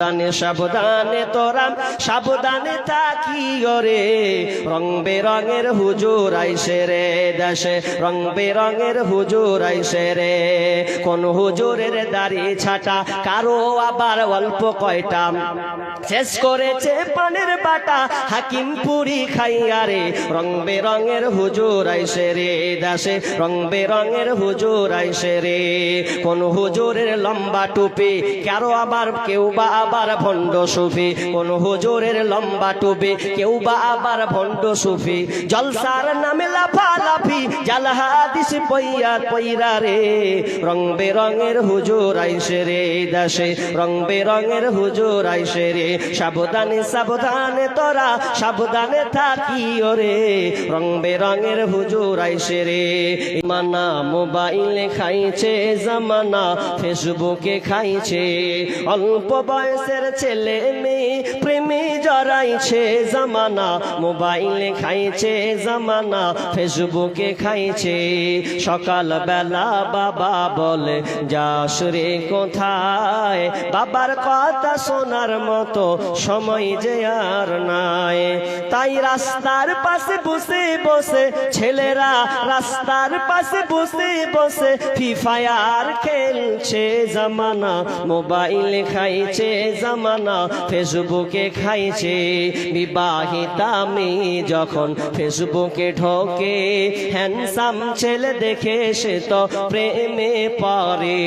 সাবধানে তোরা সাবধানে থাকি রে, রং বেরঙের হুজুর আইসে রে দেশে, রং বেরঙের হুজুর আইসে রে। কোন হুজুরের দাড়ি ছাটা, কারো আবার অল্প কয়টা, শেষ করেছে পানের বাটা হাকিম পুরি খাইয়া রে। রং বেরঙের হুজুর আইসে রে দেশে, রং বেরঙের হুজুর আইসে রে। কোন হুজুরের লম্বা টুপি, কারো আবার কেউ বা আবার ভণ্ড সুফি। কোন হুজুরের লম্বা টুপি, কেউ বা আবার ভণ্ড সুফি। জলসার নামে লাফালাফি, জাল হাদিস পইয়া পইরা রে। রং বেরঙের হুজুর আইসে রে দেশে, রং বেরঙের হুজুর আইসে রে। সাবধানে সাবধানে তোরা সাবধানে থাকি রে, রং বেরঙের হুজুর আইসে রে। মানা মোবাইলে খাইছে জামানা, ফেসবুকে খাইছে, অল্প বয়সের ছেলে মেয়ে প্রেমে জড়াইছে জামানা। মোবাইলে খাইছে জামানা, ফেসবুকে খাইছে। সকাল বেলা বাবা বলে যাস রে কোথায়, বাবার কথা শোনার মতো সময় যে আর নাই। তাই রাস্তার পাশে বসে বসে ছেলেরা, রাস্তার পাশে বসে বসে ফ্রি ফায়ার খেলছে জামানা। মোবাইলে খাইছে জামানা, ফেসবুকে খাইছে। বিবাহিতা মেয়ে যখন ফেসবুকে ঢোকে, হ্যান্ডসাম ছেলে দেখে সে তো প্রেমে পড়ে।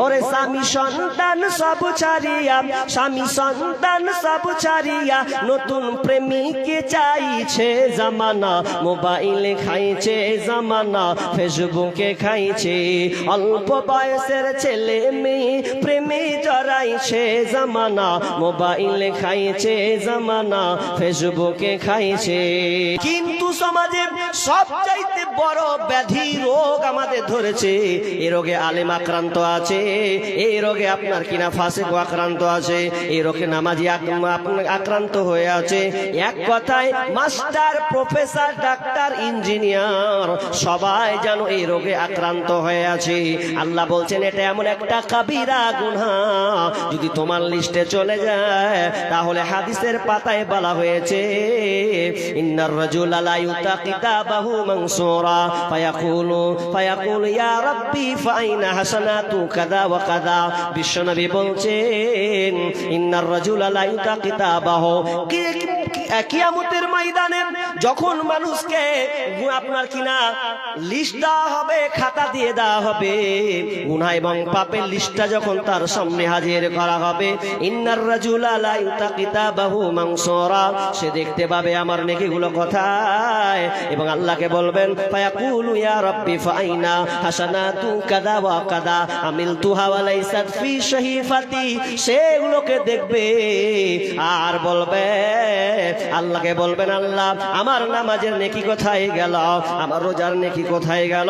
ওরে স্বামী সন্তান সব ছাড়িয়া, স্বামী সন্তান সব ছাড়িয়া নতুন প্রেমিকে চাইছে জামানা। মোবাইলে খাইছে জামানা, ফেসবুকে খাইছে। অল্প বয়সের ছেলে মেয়ে প্রেমে জড়াইছে জামানা। মোবাইলে খাইছে জামানা, ফেসবুকে খাইছে। কিন্তু সমাজে সবচাইতে বড় ব্যাধি রোগ আমাদের ধরেছে। এই রোগে আলেম আক্রান্ত আছে, এই রোগে আপনার কিনা ফাসিক আক্রান্ত আছে, এই রোগে নামাজি আক্রান্ত হয়ে আছে। এক কথায় মাস্টার, প্রফেসর, ডাক্তার, ইঞ্জিনিয়ার সবাই যেন এই রোগে আক্রান্ত হয়ে আছে। আল্লাহ বলছেন এটা এমন একটা কাবিরা গুনাহ, যদি তোমার লিস্টে চলে যায় তাহলে হাদিসের পাতায় বলা হয়েছে ইন্নার রাজুলা লা ইউতা কিতাবাহু মানসুরা ফায়াকুলু ইয়া রাব্বি ফাইনা হাসানাতু কাযা ওয়া কাযা। বিশ্বনবী বলছেন ইন্নার রাজুলা লা ইউতা কিতাবাহু, কিয়ামতের ময়দানে যখন মানুষকে আপনার কিনা লিস্ট দেওয়া হবে, খাতা দিয়ে দেওয়া হবে, গুনাহ এবং পাপের লিস্টটা যখন তার সামনে হাজির করা হবে, ইন্নার রাজুলা লা ইউতা কিতাবাহু মানসুরা, সে দেখতে পাবে আমার নেকিগুলো কোথায়, এবং আল্লাহকে বলবেন ফায়াকুলু ইয়া রাব্বি ফাইনা হাসানাতু কাযা ওয়া কাযা আমিলতুহা ওয়া লাইসাত ফি শাহিফাতি, সেগুলোকে দেখবে আর বলবে, আল্লাহকে বলবেন আল্লাহ আমার নামাজের নেকি কোথায় গেল, আমার রোজার নেকি কোথায় গেল,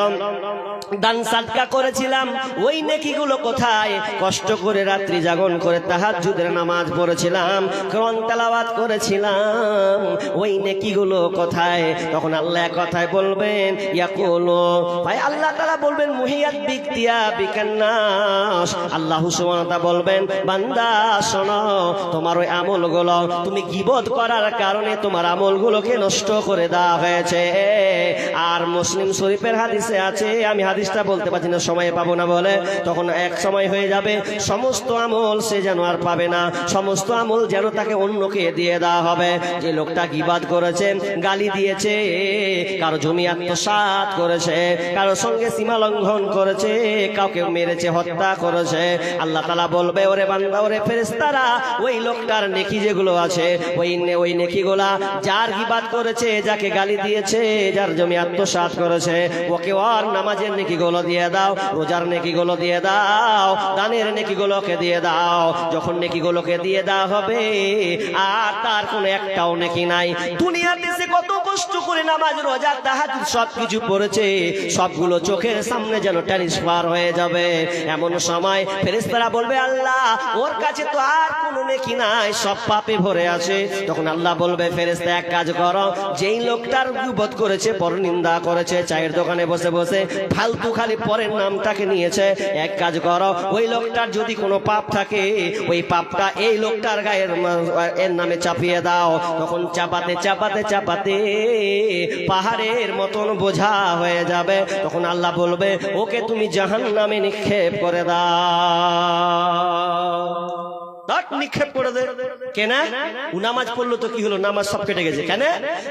দান সাদকা করেছিলাম ওই নেকিগুলো কোথায়, কষ্ট করে রাত্রি জাগরণ করে তাহাজ্জুদের নামাজ পড়েছিলাম, কোরআন তেলাওয়াত করেছিলাম, ওই নেকিগুলো কোথায়। তখন আল্লাহ কথায় বলবেন ইয়াকুলু, ভাই আল্লাহ তাআলা বলবেন মুহিয়াত বিকতিয়া বিকান্নাস, আল্লাহ সুবহানাহু ওয়া তাআলা বলবেন বান্দা শোনো, তোমার ওই আমলগুলো তুমি গীবত করার কারণে তোমার আমলগুলোকে নষ্ট করে দেওয়া হয়েছে। আর মুসলিম শরীফের হাদিসে আছে, আমি হাদিসটা বলতে পারছি না, সময় পাবো না বলে, তখন এক সময় হয়ে যাবে সমস্ত আমল সে যেন আর পাবে না, সমস্ত আমল যেন তাকে অন্যকে দিয়ে দেওয়া হবে। যে লোকটা গীবাত করেছে, গালি দিয়েছে, কারো জমি আত্মসাৎ করেছে, কারো সঙ্গে সীমা লঙ্ঘন করেছে, কাউকে মেরেছে, হত্যা করেছে, আল্লাহ তাআলা বলবে ওরে বান্দা, ওরে ফেরেশতারা, ওই লোকটার নেকি যেগুলো আছে ওই নেকিগুলা যার গীবাত করেছে, যাকে গালি দিয়েছে, যার জমি আত্মসাৎ করেছে, ওকে ওর নামাজের নেকিগুলো দিয়ে দাও, রোজার নেকিগুলো দিয়ে দাও, দানের নেকিগুলোকে দিয়ে দাও। যখন নেকিগুলোকে দিয়ে দেওয়া হবে আর তার কোনো একটাও নেকি নাই, দুনিয়াতে সে কত কষ্ট করে নামাজ রোজা তাহাজ্জুদ সবকিছু পড়েছে, সবগুলো চোখের সামনে যেন ট্রান্সফার হয়ে যাবে। এমন সময় ফেরেশতারা বলবে আল্লাহ ওর কাছে তো আর কোনো নেকি নাই, সব পাপে ভরে আছে। তখন আল্লাহ বলবে ফেরেশতা এক কাজ করো, যেই লোকটার গীবত করেছে, পরনিন্দা করেছে, চায়ের দোকানে বসে বসে ফালতু খালি পরের নামটাকে নিয়েছে, এক কাজ করো ওই লোকটার যদি কোনো পাপ থাকে ওই পাপটা এই লোকটার গায়ের এর নামে চাপিয়ে দাও। তখন চাপাতে চাপাতে চাপাতে পাহাড়ের মতন বোঝা হয়ে যাবে। তখন আল্লাহ বলবে ওকে তুমি জাহান্নামে নিক্ষেপ করে দাও। নিক্ষেপ করে দে কেন? ও নামাজ পড়লো তো কি হলো, নামাজ সব কেটে গেছে। কেন?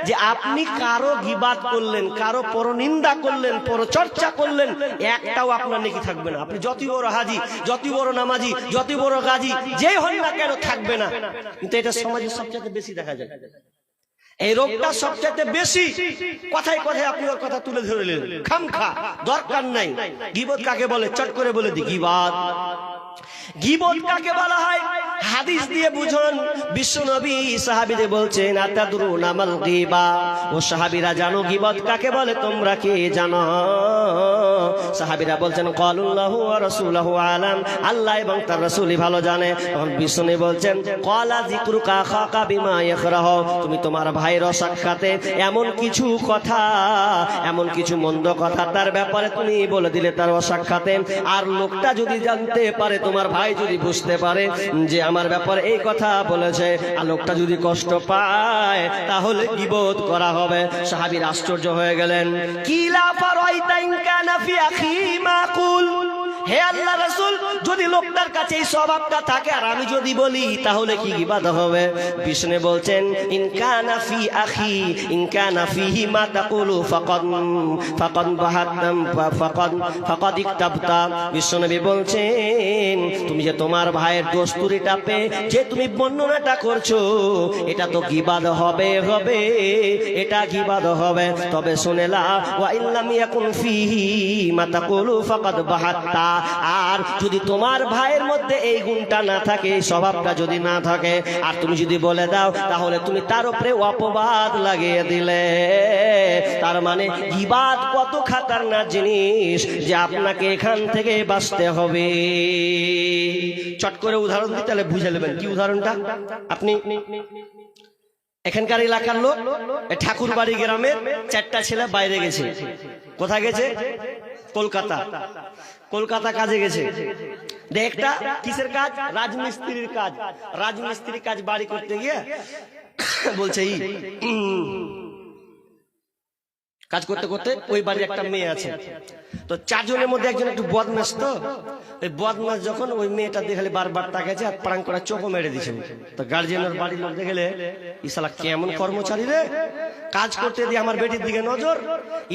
যে আপনি কারো গীবাত করলেন, কারো পরনিন্দা করলেন, পরচর্চা করলেন, একটাও আপনার নেকি থাকবে না। আপনি যতই বড় হাজি, যতই বড় নামাজি, যতই বড় গাজী যেই হন না কেন, থাকবে না। কিন্তু এটা সমাজে সবচেয়ে বেশি দেখা যায়, এই রোগটা সবচেয়ে বেশি। কথায় কথায় আপনি ওর কথা তুলে ধরলেন, খামখা দরকার নাই। গীবত কাকে বলে চট করে বলে দি, গীবত গীবত কাকে বলা হয় হাদিস দিয়ে বুঝুন। বিশ্বনবী সাহাবীদের বলছেন আতাদরুনা মাল গীবা, ও সাহাবীরা জানো গীবত কাকে বলে, তোমরা কি জানো? সাহাবীরা বলছেন ক্বালুল্লাহু ওয়া রাসূলুহু আলাম, আল্লাহ এবং তার রাসূলই ভালো জানে। তখন বিশ্বনবী বলছেন ক্বালা যিকরুকা খাকা বিমা ইয়াকরাহ, তুমি তোমার ভাইয়ের সাক্ষাতে এমন কিছু কথা, এমন কিছু মন্দ কথা তার ব্যাপারে তুমি বলে দিলে তার সাক্ষাতে, আর লোকটা যদি জানতে পারে, তোমার ভাই যদি বুঝতে পারে যে আমার ব্যাপারে এই কথা বলেছে, আর লোকটা যদি কষ্ট পায় তাহলে গীবত করা হবে। সাহাবীরা আশ্চর্য হয়ে গেলেন। কিলা ফারাইতা ইন কানা ফি আখি মাকুল, হে আল্লাহ রাসূল যদি লোকটার কাছে এই স্বভাবটা থাকে আর আমি যদি বলি তাহলে কি গীবত হবে? বিষ্ণু বলছেন ইন কানা ফি আখি ইন কানা ফিহি মা তাকুলু ফাকাদ বাহাতাম ফাকাদ ইকতাবতা। বিষ্ণু বলছেন তুমি যে তোমার ভাইয়ের দোস্তুরিটা পেয়ে যে তুমি বর্ণনাটা করছো, এটা তো গীবত হবে, এটা গীবত হবে। তবে শুনেলা ওয়া ইল্লাম ইয়াকুন ফিহি মা তাকুলু ফাকাদ বাহাতা, আর যদি তোমার ভাইয়ের মধ্যে এই গুণটা না থাকে, এই স্বভাবটা যদি না থাকে, আর তুমি যদি বলে দাও তাহলে তুমি তার উপরে অপবাদ লাগিয়ে দিলে। তার মানে গীবত কত খাতারনাক জিনিস যে আপনাকে এখান থেকে বাঁচতে হবে। চট করে উদাহরণ দিতে তাহলে বুঝে নেবেন। কি উদাহরণটা? আপনি এখানকার এলাকার লোক, ঠাকুরবাড়ি গ্রামের 4টা ছেলে বাইরে গেছে। কোথায় গেছে? কলকাতা। কলকাতা কাজে গেছে। একটা কিসের কাজ? রাজমিস্ত্রির কাজ। রাজমিস্ত্রির কাজ বাড়ি করতে গিয়ে বলছে কাজ করতে করতে ওই বাড়ির একটা মেয়ে আছে, তো 4 জনের মধ্যে একজন একটু বদমাশ, তো ওই বদমাশ যখন ওই মেয়েটা দেখলে বারবার তাকাচ্ছে আর প্রাণ করা চোখও মেরে দিছে। তো গার্জিয়ানের বাড়ির লোক দেখলে ইসালা কেমন কর্মচারী রে, কাজ করতে দিয়ে আমার বেটির দিকে নজর।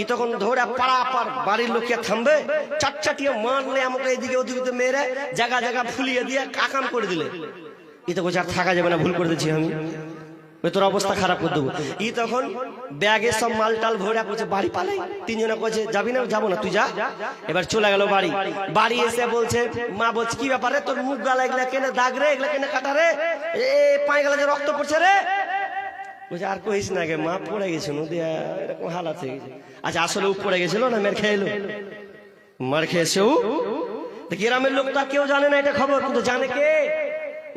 ই তখন ধরে পাড়াপার বাড়ির লোককে থামবে, চাটচাটিয়ে মারলে আমাকে এইদিকে ওদিকে মেরে জায়গা জায়গা ফুলিয়ে দিয়ে কাকাম করে দিলে। ই তো বলছে আর থাকা যাবে না, ভুল করে দিচ্ছি আমি, ওই তোর অবস্থা খারাপ করে দেবো। ই তখন ব্যাগে সব মাল টাল ভরে করছে বাড়ি পালাই। 3 জনে কয়েছে যাবি না? যাবো না, তুই যা। এবার চলে গেল বাড়ি। বাড়ি এসে বলছে, মা বলছে কি ব্যাপারে তোর মুখ গালা এগুলা কেনে দাগ রে, এগুলা কেনে কাটা রে, পায়ে গেলা যে রক্ত পড়ছে রে। বলছে আর কইস না গে মা, পড়ে গেছে নদী, এরকম হালাত হয়ে গেছে। আচ্ছা আসলে ও পড়ে গেছিল না মের খেয়ে এলো? মার খেয়েছে ও। গ্রামের লোক তো কেউ জানে না এটা খবর, কিন্তু জানে কে?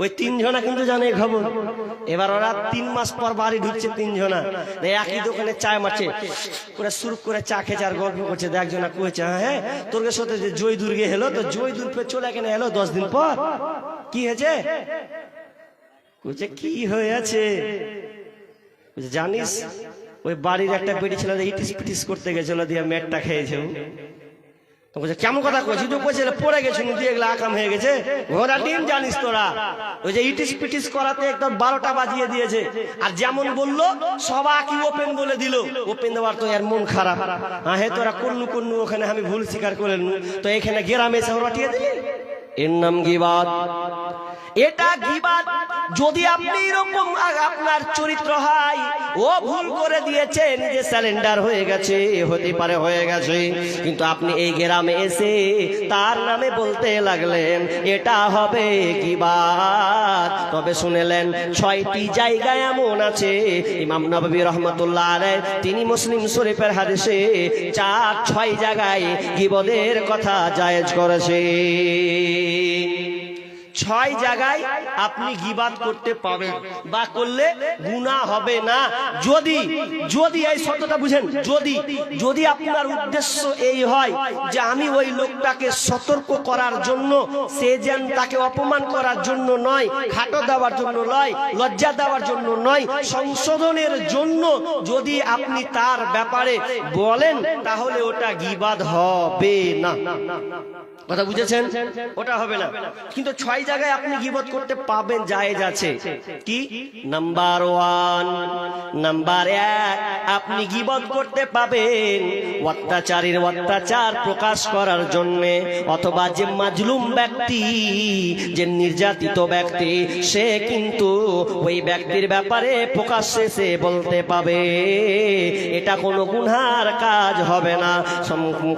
ওই 3 জনা কিন্তু জানে খবর। এবার ওরা 3 মাস পর বাড়ি ঢুকছে 3 জনা, একই দোকানে চায় মারছে করে শুরু করে চা খেছে আর গল্প করছে। একজনা কয়েছে হ্যাঁ তোর সাথে যে জয় দুর্গে এলো, তো জয় দুর্গে চলে এখানে এলো 10 দিন পর, কি হয়েছে? কইছে কি হয়েছে জানিস? ওই বাড়ির একটা বেটি ছিল ইটিস পিটিস করতে গেছিল, দিয়ে মেটটা খেয়েছে। তো বলছে কেমন কথা কইছিস? তো কইছে পড়ে গেছে নদী, এগুলা আকাম হয়ে গেছে। ঘোড়া ডিম জানিস তোরা? ওই যে ইটিস পিটিস করাতে একদম 12টা বাজিয়ে দিয়েছে। আর যেমন বললো সবাইকে ওপেন বলে দিল। ওপেন দেওয়ার তো এর মন খারাপ। হ্যাঁ তোরা কোন ওখানে আমি ভুল স্বীকার করলেন, তো এখানে গ্রামে এসে রটিয়ে দিলি। এর নাম গীবত। এটা গীবাত। যদি আপনি এরকম আপনার চরিত্র হয়, ও ভুল করে দিয়েছে, নিজে স্যালেন্ডার হয়ে গেছে, হতে পারে হয়ে গেছে, কিন্তু আপনি এই গ্রামে এসে তার নামে বলতে লাগলেন, এটা হবে গীবাত। তবে শুনেলেন 6টি জায়গায় এমন আছে, ইমাম নববী রাহমাতুল্লাহ আলাইহি তিনি মুসলিম শরীফের হাদিসে 6 জায়গায় গীবতের কথা জায়েজ করেছে। 6 জায়গায় আপনি গীবাত করতে পাবেন বা করলে গুনাহ হবে না। যদি এই শর্তটা বুঝেন, যদি আপনার উদ্দেশ্য এই হয় যে আমি ওই লোকটাকে সতর্ক করার জন্য, সে যেন তাকে অপমান করার জন্য নয়, খাটো দেওয়ার জন্য নয়, লজ্জা দেওয়ার জন্য নয়, সংশোধনের জন্য যদি আপনি তার ব্যাপারে বলেন, তাহলে ওটা গীবাত হবে না। কথা বুঝেছেন? ওটা হবে না। কিন্তু 6 জায়গায় আপনি গীবত করতে পাবেন, জায়েজ আছে। কি? নাম্বার 1, নাম্বার 1, আপনি গীবত করতে পাবেন অত্যাচারীর অত্যাচার প্রকাশ করার জন্য, অথবা যে মাজলুম ব্যক্তি, যে নির্যাতিত ব্যক্তি, সে কিন্তু ওই ব্যক্তির ব্যাপারে প্রকাশ্যে সে বলতে পাবে, এটা কোনো গুনার কাজ হবে না।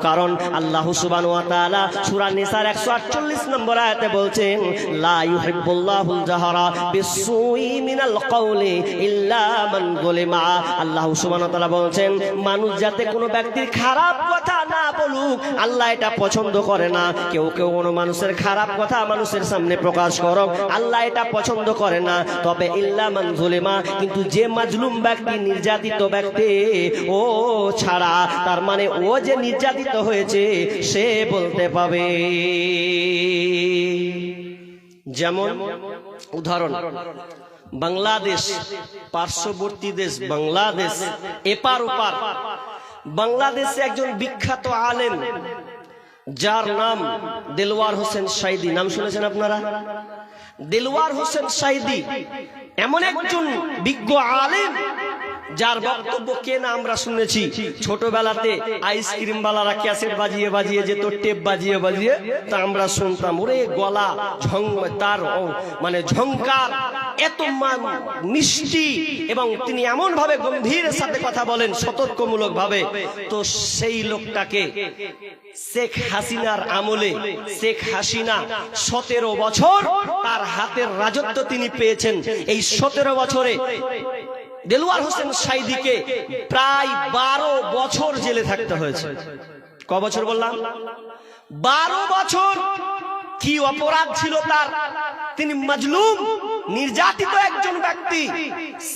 কারণ আল্লাহ সুবহানাহু ওয়া তাআলা সূরা নিসার 148 নম্বর আয়াতে বলছেন, লা ইউহিব্বুল্লাহুল জাহরা বিসসুই মিনাল কওলি ইল্লা মান যুলিমা। আল্লাহ সুবহানাহু ওয়া তাআলা বলছেন, মানুষ যাতে কোনো ব্যক্তির খারাপ কথা না বলুক, আল্লাহ এটা পছন্দ করে না। কেউ কোনো মানুষের খারাপ কথা মানুষের সামনে প্রকাশ করুক, আল্লাহ এটা পছন্দ করে না। তবে ইল্লা মান যুলিমা, কিন্তু যে মাজলুম ব্যক্তি, নির্যাতিত ব্যক্তি, ও ছাড়া, তার মানে ও যে নির্যাতিত হয়েছে সে বলতে পাবে। যেমন উদাহরণ, বাংলাদেশ, পার্শ্ববর্তী দেশ বাংলাদেশ, এপার ওপার, বাংলাদেশে একজন বিখ্যাত আলেম যার নাম দেলওয়ার হোসেন সাইদি, নাম শুনেছেন আপনারা? দেলওয়ার হোসেন সাইদি এমন একজন বিজ্ঞ আলেম যার বক্তব্য কে না আমরা শুনেছি। ছোটবেলাতে আইসক্রিম বালারা ক্যাসেট বাজিয়ে বাজিয়ে যেত, টেপ বাজিয়ে বাজিয়ে, তা আমরা শুনতাম। ওরে গলা তার মানে ঝংকার এত মিষ্টি, এবং তিনি এমন ভাবে গম্ভীর সাথে কথা বলেন, সতর্কমূলক ভাবে। তো সেই লোকটাকে শেখ হাসিনার আমলে, শেখ হাসিনা 17 বছর তার হাতের রাজত্ব তিনি পেয়েছেন। এই 17 বছরে দেলওয়ার হোসেন সাইদিকে প্রায় 12 বছর জেলে থাকতে হয়েছে। ক বছর বললাম? 12 বছর। কি অপরাধ ছিল তার? তিনি মাজলুম, নির্যাতিত একজন ব্যক্তি।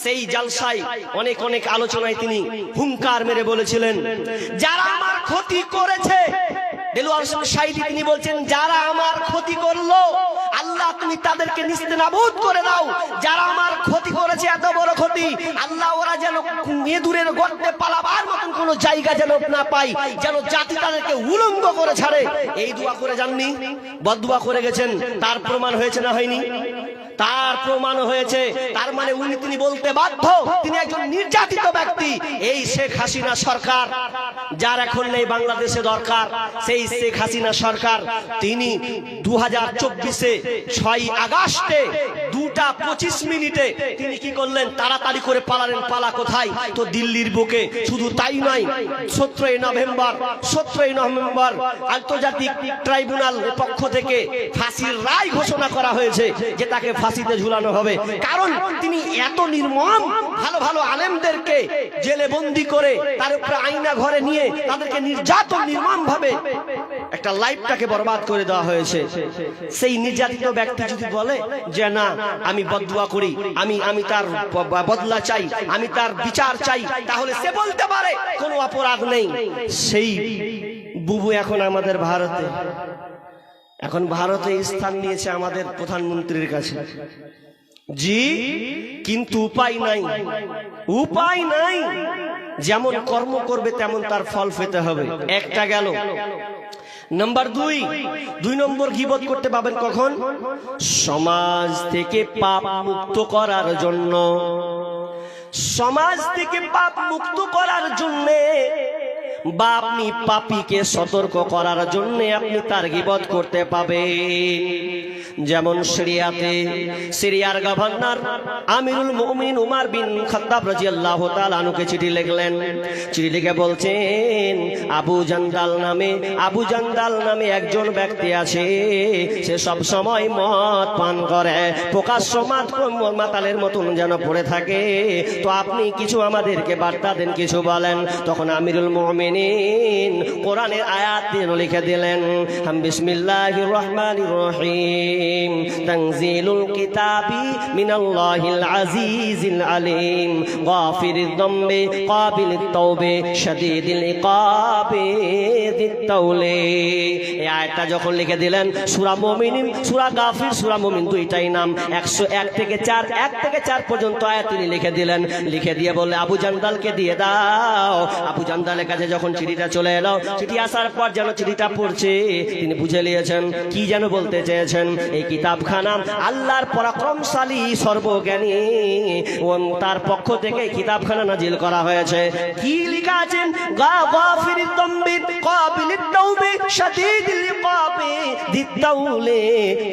সেই জালসায় অনেক অনেক আলোচনায় তিনি হুঙ্কার মেরে বলেছিলেন, যারা আমার ক্ষতি করেছে, দেলওয়ার হোসেন সাইদি তিনি বলছেন, যারা আমার ক্ষতি করলো, আল্লাহ তুমি তাদেরকে নিস্তেনাবুদ করে দাও। যারা আমার ক্ষতি করেছে, এত বড় ক্ষতি, আল্লাহ ওরা যেন ইঁদুরের গর্তে পালাবার মতন কোনো জায়গা যেন না পাই, যেন জাতি তাদেরকে উলঙ্গ করে ছাড়ে। এই দোয়া করে যাননি, বদদুয়া করে গেছেন। তার প্রমাণ হয়েছে না হয়নি? তার প্রমাণ হয়েছে। তার মানে তিনি বলতে বাধ্য, তিনি একজন নির্যাতিত ব্যক্তি। এই শেখ হাসিনা সরকার, যার এখন নেই বাংলাদেশে দরকার, সেই শেখ হাসিনা সরকার তিনি 2024-এ 6 আগস্টে 2:25 তিনি কি করলেন? তাড়াতাড়ি করে পালালেন। পালা কোথায়? তো দিল্লির বুকে। শুধু তাই নয়, 17ই নভেম্বর আন্তর্জাতিক ট্রাইব্যুনালের পক্ষ থেকে ফাঁসির রায় ঘোষণা করা হয়েছে, যে তাকে ফাঁসিতে ঝুলানো হবে। কারণ তিনি এত নির্মম, ভালো ভালো আলেমদেরকে জেলে বন্দি করে তার উপরে আয়না ঘরে নিয়ে তাদেরকে নির্যাতন নির্মম ভাবে একটা লাইফটাকে বরবাদ করে দেওয়া হয়েছে। সেই নির্যাতিত ব্যক্তি যদি বলে যে না, আমি বদদুয়া করি, আমি তার বদলা চাই, আমি তার বিচার চাই, তাহলে সে বলতে পারে কোনো অপরাধ নেই। সেই বুবু এখন আমাদের ভারতে, এখন ভারতে স্থান নিয়েছে আমাদের প্রধানমন্ত্রীর কাছে। জি, কিন্তু উপায় নাই, উপায় নাই। যেমন কর্ম করবে তেমন তার ফল পেতে হবে। একটা গেল। নাম্বার 2 নম্বর গীবত করতে পাবেন কখন? সমাজ থেকে পাপ মুক্ত করার জন্য। সমাজ থেকে পাপ মুক্ত করার জন্য বা আপনি পাপীকে সতর্ক করার জন্য আপনি তার গীবত করতে পাবেন। যেমন সিরিয়ার গভর্নর আমিরুল মুমিনিন উমর বিন খাত্তাব রাদিয়াল্লাহু তাআলা আনহুকে চিঠি লিখলেন। চিঠি লিখে বলছেন, আবু জান্দাল নামে একজন ব্যক্তি আছে, সে সব সময় মদ পান করে, প্রকাশ্য মাতালের মতন যেন পড়ে থাকে। তো আপনি কিছু আমাদেরকে বার্তা দেন, কিছু বলেন। তখন আমিরুল মুমিনিন কোরআনের আয়াত লিখে দিলেন, বিসমিল্লাহির রহমানির রহিম, তানজিলুল কিতাবি মিনাল্লাহিল আজিজিল আলিম, গাফিরিদ যামবি কাবিলিত তাওবে শাদীদিল ইকাবি যিত তাওলে। এই আয়াতটা যখন লিখে দিলেন, সূরা মুমিনিন, সূরা গাফির, সূরা মুমিন দুইটাই নাম 101 থেকে 4 পর্যন্ত আয়াত তিনি লিখে দিলেন। লিখে দিয়ে বললে, আবু জান্দালকে দিয়ে দাও। আবু জান্দালের কাছে যখন চিঠিটা চলে এলো, চিঠি আসার পর যেন চিঠিটা পড়ছে, তিনি বুঝে নিয়েছেন কি যেন বলতে চেয়েছেন। এই কিতাবখানা আল্লাহর পরাক্রমশালী সর্বজ্ঞানী ও তার পক্ষ থেকে কিতাবখানা নাজিল করা হয়েছে। কি লেখা আছে? গাফিরিদ যামবি কাবিলিত তাওবে শাদীদিল ইকাবি যিত তাওলে।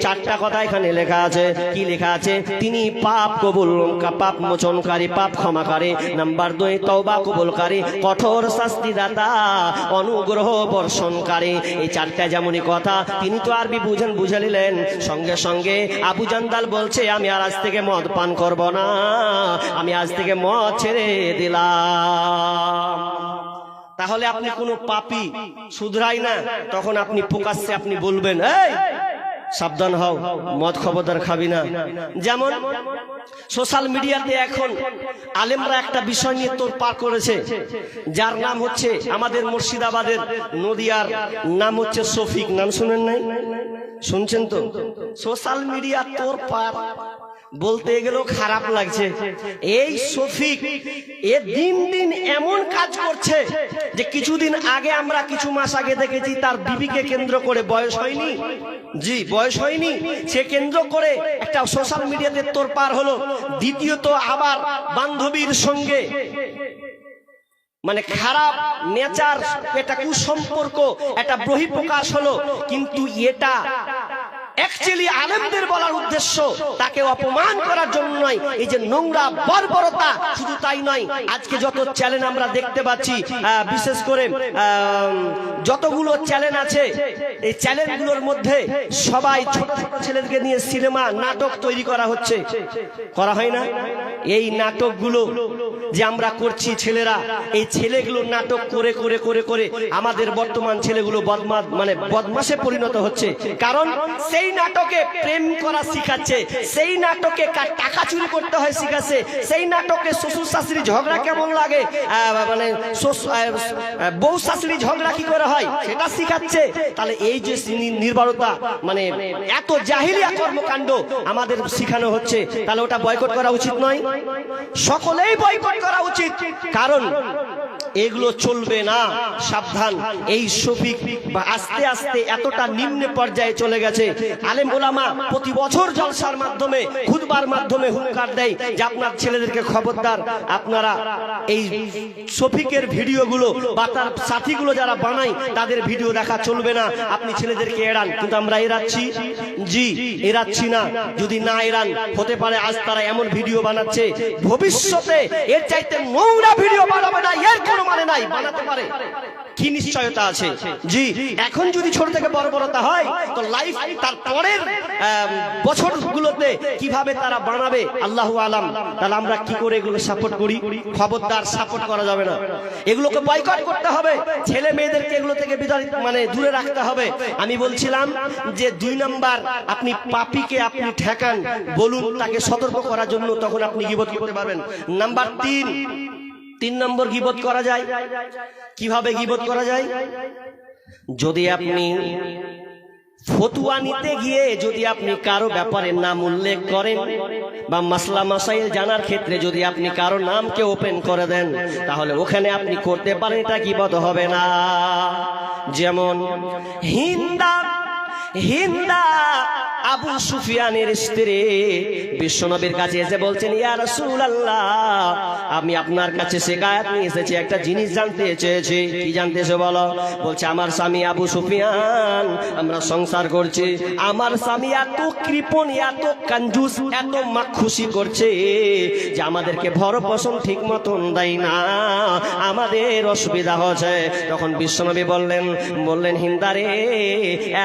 চারটা কথা এখানে লেখা আছে। কি লেখা আছে? তিনি পাপ মোচনকারী, পাপ ক্ষমাকারী। নাম্বার 2, তওবা কবুলকারী, কঠোর শাস্তিদাতা, অনুগ্রহ বর্ষণকারী। এই চারটা যেমনই কথা, তিনি তো আরবি বুঝে নিলেন। সঙ্গে সঙ্গে আবু জান্দাল বলছে, আমি আর আজ থেকে মদ পান করব না, আমি আজ থেকে মদ ছেড়ে দিলাম। তাহলে আপনি কোনো পাপী শুধরাই না, তখন আপনি প্রকাশ্যে আপনি বলবেন, এই সাবধান হও, মদ খবরদার খাবি না। যেমন সোশ্যাল মিডিয়াতে এখন আলেমরা একটা বিষয় নিয়ে তোড়পাড় করেছে, যার নাম হচ্ছে, আমাদের মুর্শিদাবাদের নদিয়ার নাম হচ্ছে শফিক। নাম শুনেন নাই? শুনছেন তো? সোশ্যাল মিডিয়া তোড়পাড় বলতে গেলেও খারাপ লাগছে। এই শফিক এ দিন দিন এমন কাজ করছে যে কিছুদিন আগে, আমরা কিছু মাস আগে দেখেছি, তার বিবিকে কেন্দ্র করে, বয়স হয়নি, জি বয়স হয়নি, সে কেন্দ্র করে একটা সোশ্যাল মিডিয়াতে তোড়পাড় হলো। দ্বিতীয়ত আবার বান্ধবীর সঙ্গে মানে খারাপ নেচার, এটা কুসম্পর্ক, এটা বহিঃপ্রকাশ হলো। কিন্তু এটা অ্যাকচুয়ালি আলেমদের বলার উদ্দেশ্য তাকে অপমান করার জন্য নয়। এই যে নোংরা বর্বরতা, শুধু তাই নয়, আজকে যত চ্যানেল আমরা দেখতে পাচ্ছি, বিশেষ করে যতগুলো চ্যানেল আছে, এই চ্যানেলগুলোর মধ্যে সবাই ছোট ছোট ছেলেদেরকে নিয়ে সিনেমা নাটক তৈরি করা হচ্ছে, করা হয় না? এই নাটকগুলো যে আমরা করছি ছেলেরা, এই ছেলেগুলো নাটক করে করে করে করে আমাদের বর্তমান ছেলেগুলো বদমাশে পরিণত হচ্ছে। কারণ সেই নাটকে প্রেম করা শিখাচ্ছে, সেই নাটকে টাকা চুরি করতে হয় শিখাচ্ছে, সেই নাটকে শ্বশুর শাশুড়ি ঝগড়া কেমন লাগে, মানে বউ শাশুড়ি ঝগড়া কি করে হয় সেটা শিখাচ্ছে। তাহলে এই যে নির্ভরতা, মানে এত জাহিলিয়া কর্মকাণ্ড আমাদের শিখানো হচ্ছে, তাহলে ওটা বয়কট করা উচিত নয়? সকলেই বয়কট করা উচিত, কারণ এগুলো চলবে না। সাবধান, এই শফিক আস্তে আস্তে এতটা নিম্ন পর্যায়ে চলে গেছে। আলেম ওলামা প্রতি বছর জলসার মাধ্যমে, খুতবার মাধ্যমে হুঙ্কার দেয় যে আপনার ছেলেদেরকে খবরদার, আপনারা এই শফিকের ভিডিওগুলো বা তার সাথীগুলো যারা বানায় তাদের ভিডিও দেখা চলবে না, আপনি ছেলেদেরকে এড়ান। কিন্তু আমরা এড়াচ্ছি? জি এড়াচ্ছি না। যদি না এড়ান, হতে পারে আজ তারা এমন ভিডিও বানাচ্ছে, ভবিষ্যতে এর চাইতে নোংরা ভিডিও বানাবে না, এর কোনো মানে নাই, বানাতে পারে। কি নিশ্চয়তা আছে? জি এখন যদি ছোট থেকে বর্বরতা হয়, তো লাইফ তার পরের বছরগুলোতে কিভাবে তারা বানাবে আল্লাহু আলাম। তাহলে আমরা কি করে এগুলো সাপোর্ট করি? খবরদার, সাপোর্ট করা যাবে না, এগুলোকে বয়কট করতে হবে। ছেলে মেয়েদেরকে এগুলো থেকে দূরে রাখতে হবে। আমি বলছিলাম যে 2 নাম্বার, আপনি পাপীকে আপনি ঠেকান, বলুন তাকে সতর্ক করার জন্য, তখন আপনি গীবত করতে পারবেন। নাম্বার 3 নম্বর গীবত করা যায়। কিভাবে গীবত করা যায়? যদি আপনি ফতুয়া নিতে গিয়ে যদি আপনি কারো ব্যাপারে নাম উল্লেখ করেন, বা মাসলা মাসাইল জানার ক্ষেত্রে যদি আপনি কারো নামকে ওপেন করে দেন, তাহলে ওখানে আপনি করতে পারেন, এটা গীবত হবে না। যেমন হিন্দা আবু সুফিয়ানের স্ত্রী বিশ্বনবীর কাছে এসে বলছেন, ইয়া রাসূলুল্লাহ, আমি আপনার কাছে শিকায়াত নিয়ে এসেছি, একটা জিনিস জানতে চেয়েছি। কি জানতে এসে বলো? বলছে, আমার স্বামী আবু সুফিয়ান, আমরা সংসার করছি, আমার স্বামী এত কৃপণ, এত কঞ্জুস, এত মাখুশি করছে যে আমাদেরকে ভরণ-পোষণ ঠিক মতন দেয় না, আমাদের অসুবিধা হচ্ছে। তখন বিশ্বনবী বললেন হিন্দারে,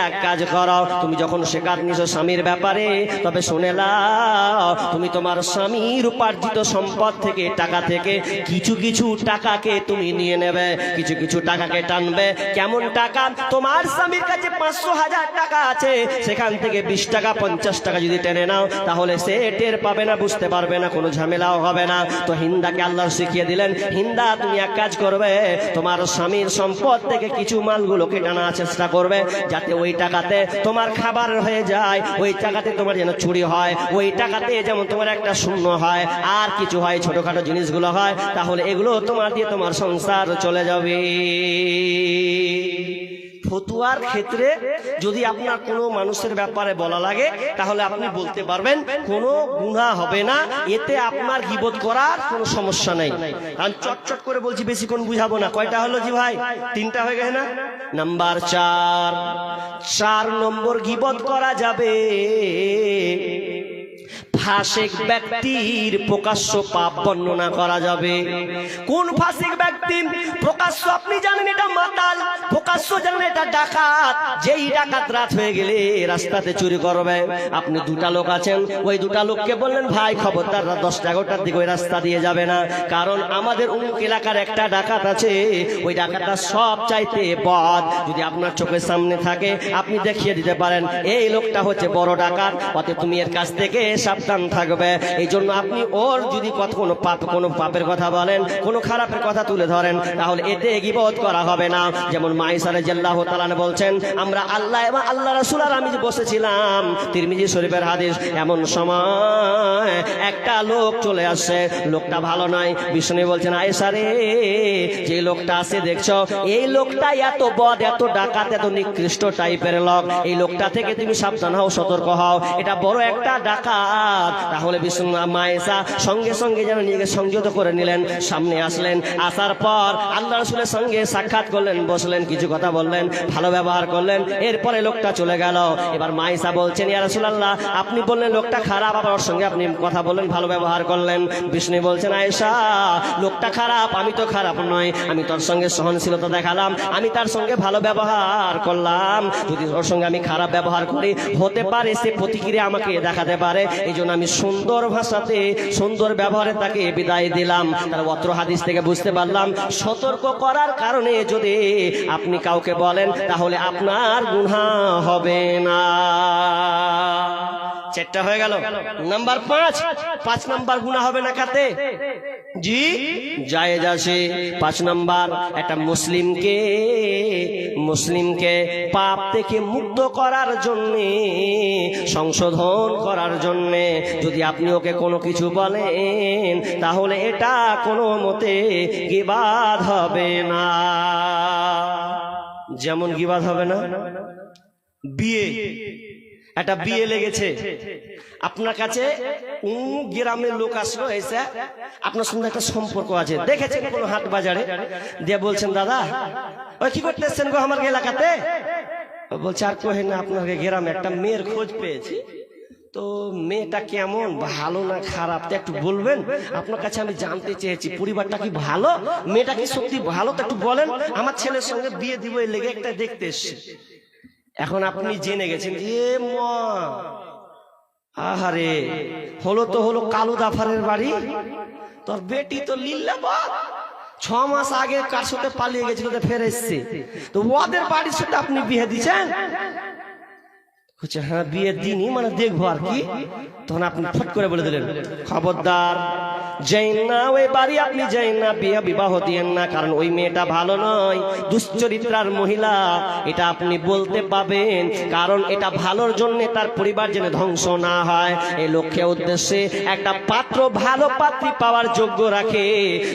এক কাজ করো, তুমি যখন শিকার নিছো স্বামীর ব্যাপারে, তবে শুনে নাও, তুমি তোমার স্বামীর উপার্জিত সম্পদ থেকে, টাকা থেকে কিছু কিছু টাকাকে তুমি নিয়ে নেবে, কিছু কিছু টাকাকে টানবে। কেমন টাকা? তোমার স্বামীর কাছে 500,000 টাকা আছে, সেখান থেকে 20 টাকা 50 টাকা যদি টেনে নাও, তাহলে সে টের পাবে না, বুঝতে পারবে না, কোনো ঝামেলাও হবে না। তো হিন্দাকে আল্লাহ শিখিয়ে দিলেন, হিন্দা তুমি এক কাজ করবে, তোমার স্বামীর সম্পদ থেকে কিছু মালগুলোকে টানার চেষ্টা করবে, যাতে ওই টাকাতে তোমার খাবার হয়ে যায়, ওই টাকাতে তোমার যেন চুরি হয়, ওই টাকাতে যেমন তোমার একটা শূন্য হয়, আর কিছু হয়, ছোটখাটো জিনিসগুলো হয়, তাহলে এগুলো তোমার দিয়ে তোমার সংসার চলে যাবে। ফতুয়ার ক্ষেত্রে যদি আপনার কোনো মানুষের ব্যাপারে বলা লাগে, তাহলে আপনি বলতে পারবেন, কোনো গুনাহ হবে না, এতে আপনার গীবত করার কোনো সমস্যা নেই। কারণ চটচট করে বলছি, বেশিক্ষণ বুঝাবো না। কয়টা হলো জি ভাই? 3টা হয়ে গেছে না? নাম্বার 4 নম্বর, গীবত করা যাবে ফাসিক ব্যক্তির প্রকাশ্য পাপ বর্ণনা করা যাবে। কোন ফাসিক ব্যক্তি? প্রকাশ্য আপনি জানেন এটা মাতাল, প্রকাশ্য জানেন এটা ডাকাত। যেই ডাকাত রাত হয়ে গেলে রাস্তাতে চুরি করবে, আপনি 2টা লোক আছেন, ওই 2টা লোককে বললেন, ভাই খবরদার 10টা-11টার দিকে ওই রাস্তা দিয়ে যাবে না, কারণ আমাদের অমুক এলাকার একটা ডাকাত আছে, ওই ডাকাতটা সব চাইতে বদ। যদি আপনার চোখের সামনে থাকে, আপনি দেখিয়ে দিতে পারেন, এই লোকটা হচ্ছে বড় ডাকাত, অতএব তুমি এর কাছ থেকে সাবধান থাকবে। এই জন্য আপনি ওর যদি কোনো পাপের কথা বলেন, কোনো খারাপের কথা তুলে ধরেন, তাহলে এতে গীবত করা হবে না। যেমন মাইসা রাদিয়াল্লাহু তাআলা বলছেন, আমরা আল্লাহ এবং আল্লাহ রাসূল আর আমি বসেছিলাম, তিরমিজি শরীফের হাদিস, এমন সময় একটা লোক চলে আসছে, লোকটা ভালো নয়। বিষ্ণু বলছেন, আয়েশা রে, যে লোকটা আছে দেখছো, এই লোকটা এত বদ, এত ডাকাত, এত নিকৃষ্ট টাইপের লোক, এই লোকটা থেকে তুমি সাবধান হও, সতর্ক হও, এটা বড় একটা ডাকাত। তাহলে বিষ্ণু মায়েশা সঙ্গে সঙ্গে যেন নিজেকে সংযত করে নিলেন, সামনে আসলেন, আসার পর আল্লাহ রাসূলের সঙ্গে সাক্ষাৎ করলেন, বসলেন, কিছু কথা বললেন, ভালো ব্যবহার করলেন, এরপরে লোকটা চলে গেল। এবার মায়েশা বলছেন, ইয়া রাসূলুল্লাহ, আপনি বললেন লোকটা খারাপ, আবার ওর সঙ্গে আপনি কথা বললেন, ভালো ব্যবহার করলেন। বিষ্ণু বলছেন, আয়েশা, লোকটা খারাপ, আমি তো খারাপ নয়, আমি তোর সঙ্গে সহনশীলতা দেখালাম, আমি তার সঙ্গে ভালো ব্যবহার করলাম। যদি ওর সঙ্গে আমি খারাপ ব্যবহার করি, হতে পারে সে প্রতিক্রিয়া আমাকে দেখাতে পারে, এই জন্য আমি সুন্দর ভাষাতে, সুন্দর ব্যবহারে তাকে বিদায় দিলাম। তার অত্র হাদিস থেকে বুঝতে পারলাম, সতর্ক করার কারণে যদি আপনি কাউকে বলেন, তাহলে আপনার গুনাহ হবে না। 4টা হয়ে গেল। নাম্বার 5 নাম্বার গুনাহ হবে না কাতে? জি, জায়েজ আছে। 5 নাম্বার, একটা মুসলিমকে পাপ থেকে মুক্ত করার জন্য, সংশোধন করার জন্য যদি আপনি ওকে কোনো কিছু বলেন, তাহলে এটা কোনো মতে গীবাত হবে না। যেমন গীবাত হবে না, একটা বিয়ে লেগেছে, আপনার কাছে গ্রামের লোক আসলো, এসে আপনার সঙ্গে একটা সম্পর্ক আছে, দেখেছেন কোনো হাট বাজারে, দিয়ে বলছেন, দাদা ওই কি করতেছেন গো আমার এলাকাতে? বলছে, আর কোহে না, আপনার গ্রামে একটা মেয়ের খোঁজ পেয়েছি, তো মেয়েটা কেমন, ভালো না খারাপ, তো একটু বলবেন? আপনার কাছে আমি জানতে চেয়েছি, পরিবারটা কি ভালো, মেয়েটা কি সত্যি ভালো, তো একটু বলেন, আমার ছেলের সঙ্গে বিয়ে দিব, এই লেগে একটা দেখতে এসছি। এখন আপনি জেনে গেছেন, আহারে, হলো কালু দাফারের বাড়ি, তোর বেটি তো লিল্লাবাদ, 6 মাস আগে কার সাথে পালিয়ে গেছিল, ফের এসছে, তো ওদের বাড়ির সাথে আপনি বিয়ে দিচ্ছেন? হ্যাঁ, বিয়ে দিনই, মানে দেখবো আর কি। তখন আপনি ফট করে বলে দিলেন, খবরদার, যাই না ওই বাড়ি, আপনি যাই না, বিবাহ দিয়েন না, কারণ ওই মেয়েটা ভালো নয়, দুশ্চরিত্রার মহিলা, এটা আপনি বলতে পাবেন, কারণ এটা ভালোর জন্য, তার পরিবার যেন ধ্বংস না হয়, এই লক্ষ্যে উদ্দেশ্যে একটা পাত্র ভালো পাত্রী পাওয়ার যোগ্য রাখে,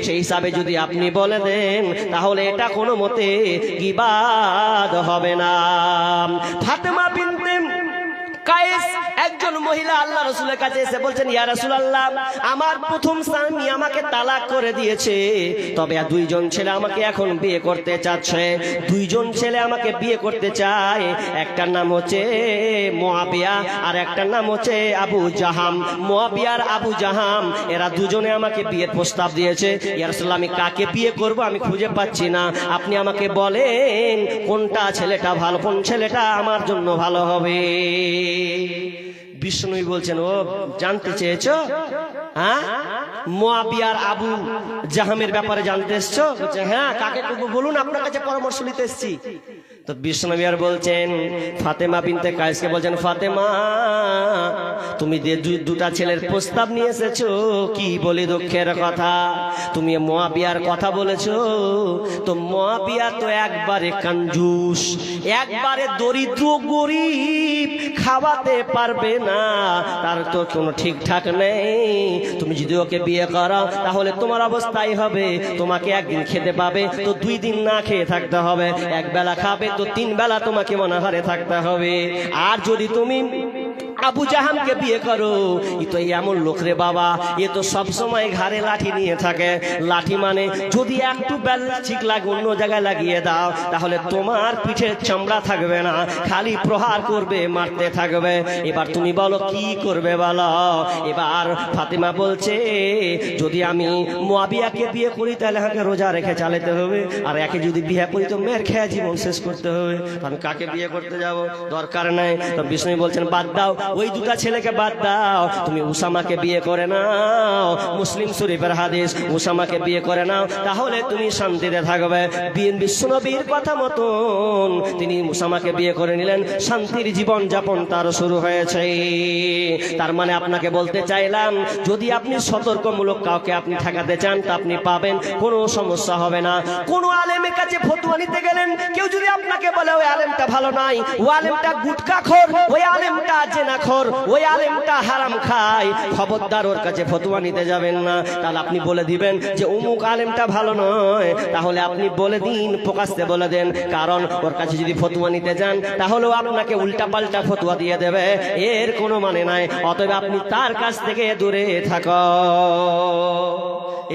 সেই হিসাবে যদি আপনি বলে দেন, তাহলে এটা কোনো মতে গীবাত হবে না। ফাতেমা বিনতে কায়েস একজন মহিলা আল্লাহ রাসূলের কাছে এসে বলছেন, ইয়া রাসূলুল্লাহ, আমার প্রথম স্বামী আমাকে তালাক করে দিয়েছে, তবে দুইজন ছেলে আমাকে এখন বিয়ে করতে চাচ্ছে। দুইজন ছেলে আমাকে বিয়ে করতে চায়, একটার নাম হচ্ছে মুআবিয়া আর একটার নাম হচ্ছে আবু জাহাম। মুআবিয়া আর আবু জাহাম এরা দুজনে আমাকে বিয়ের প্রস্তাব দিয়েছে। ইয়া রাসূলুল্লাহ, আমি কাকে বিয়ে করব আমি খুঁজে পাচ্ছি না, আপনি আমাকে বলেন কোনটা ছেলেটা ভালো, কোন ছেলেটা আমার জন্য ভালো হবে। বিষ্ণু বলছেন, ও জানতে চেয়েছো? হ্যাঁ, মুআবিয়ার আবু জাহামের ব্যাপারে জানতে এসছো? বলছে হ্যাঁ, কাকে করবো বলুন, আপনার কাছে পরামর্শ নিতে এসছি। তো বিষ্ণু বলছেন ফাতেমা বিনতে কায়েসকে বলছেন, ফাতেমা, তুমি যে দুটা ছেলের প্রস্তাব নিয়ে এসেছো, কি বলি দুঃখের কথা, তুমি মুআবিয়ার কথা বলেছো। তো মুআবিয়া তো একবারে কঞ্জুস, একবারে দরিদ্র গরিব, খাওয়াতে পারবে না, তার তো কোনো ঠিকঠাক নেই। তুমি যদি ওকে বিয়ে করো তাহলে তোমার অবস্থাই হবে, তোমাকে একদিন খেতে পাবে তো 2 দিন না খেয়ে থাকতে হবে, এক বেলা খাবে তো 3 বেলা তোমাকে অনাহারে থাকতে হবে। আর যদি তুমি আবু জাহামকে বিয়ে করো, ই তো এমন লোক রে বাবা, এ তো সব সময় ঘাড়ে লাঠি নিয়ে থাকে। লাঠি মানে যদি একটু বেল ঠিক লাগে অন্য জায়গায় লাগিয়ে দাও তাহলে তোমার পিঠের চামড়া থাকবে না, খালি প্রহার করবে, মারতে থাকবে। এবার তুমি বলো কি করবে বলো। এবার ফাতেমা বলছে, যদি আমি মুআবিয়াকে বিয়ে করি তাহলে আমাকে রোজা রেখে চালাতে হবে, আর একে যদি বিয়ে করি তো মেয়ের খেয়ে জীবন শেষ করতে হবে, আমি কাকে বিয়ে করতে যাব, দরকার নাই। তো বিষ্ণু বলছেন, বাদ দাও, ওই দুটা ছেলেকে বাদ দাও, তুমি উসামাকে বিয়ে করে নাও। মুসলিম শরীফের হাদিস, উসামাকে বিয়ে করে নাও, তাহলে তুমি শান্তিতে থাকবে। বিশ্বনবীর কথা মতন তিনি উসামাকে বিয়ে করে নিলেন, শান্তির জীবন যাপন তার শুরু হয়েছে। তার মানে আপনাকে বলতে চাইলাম, যদি আপনি সতর্কমূলক কাউকে আপনি ঠেকাতে চান তা আপনি পাবেন, কোনো সমস্যা হবে না। কোন আলেমের কাছে ফতোয়া নিতে গেলেন, কেউ যদি আপনাকে বলে ওই আলেমটা ভালো নাই, ওই আলেমটা গুটখাখোর, ওই আলেমটা জেনাখোর, ওই আলেমটা হারাম খায়, খবরদার ওর কাছে ফতোয়া নিতে যাবেন না। তাহলে আপনি বলে দিবেন যে অমুক আলেমটা ভালো নয়, তাহলে আপনি বলে দিন, প্রকাশ্যে বলে দেন, কারণ ওর কাছে যদি ফতোয়া নিতে যান তাহলেও আপনাকে উল্টা পাল্টা ফতোয়া দিয়ে দেবে, এর কোনো মানে নাই। অতএব আপনি তার কাছ থেকে দূরে থাকো।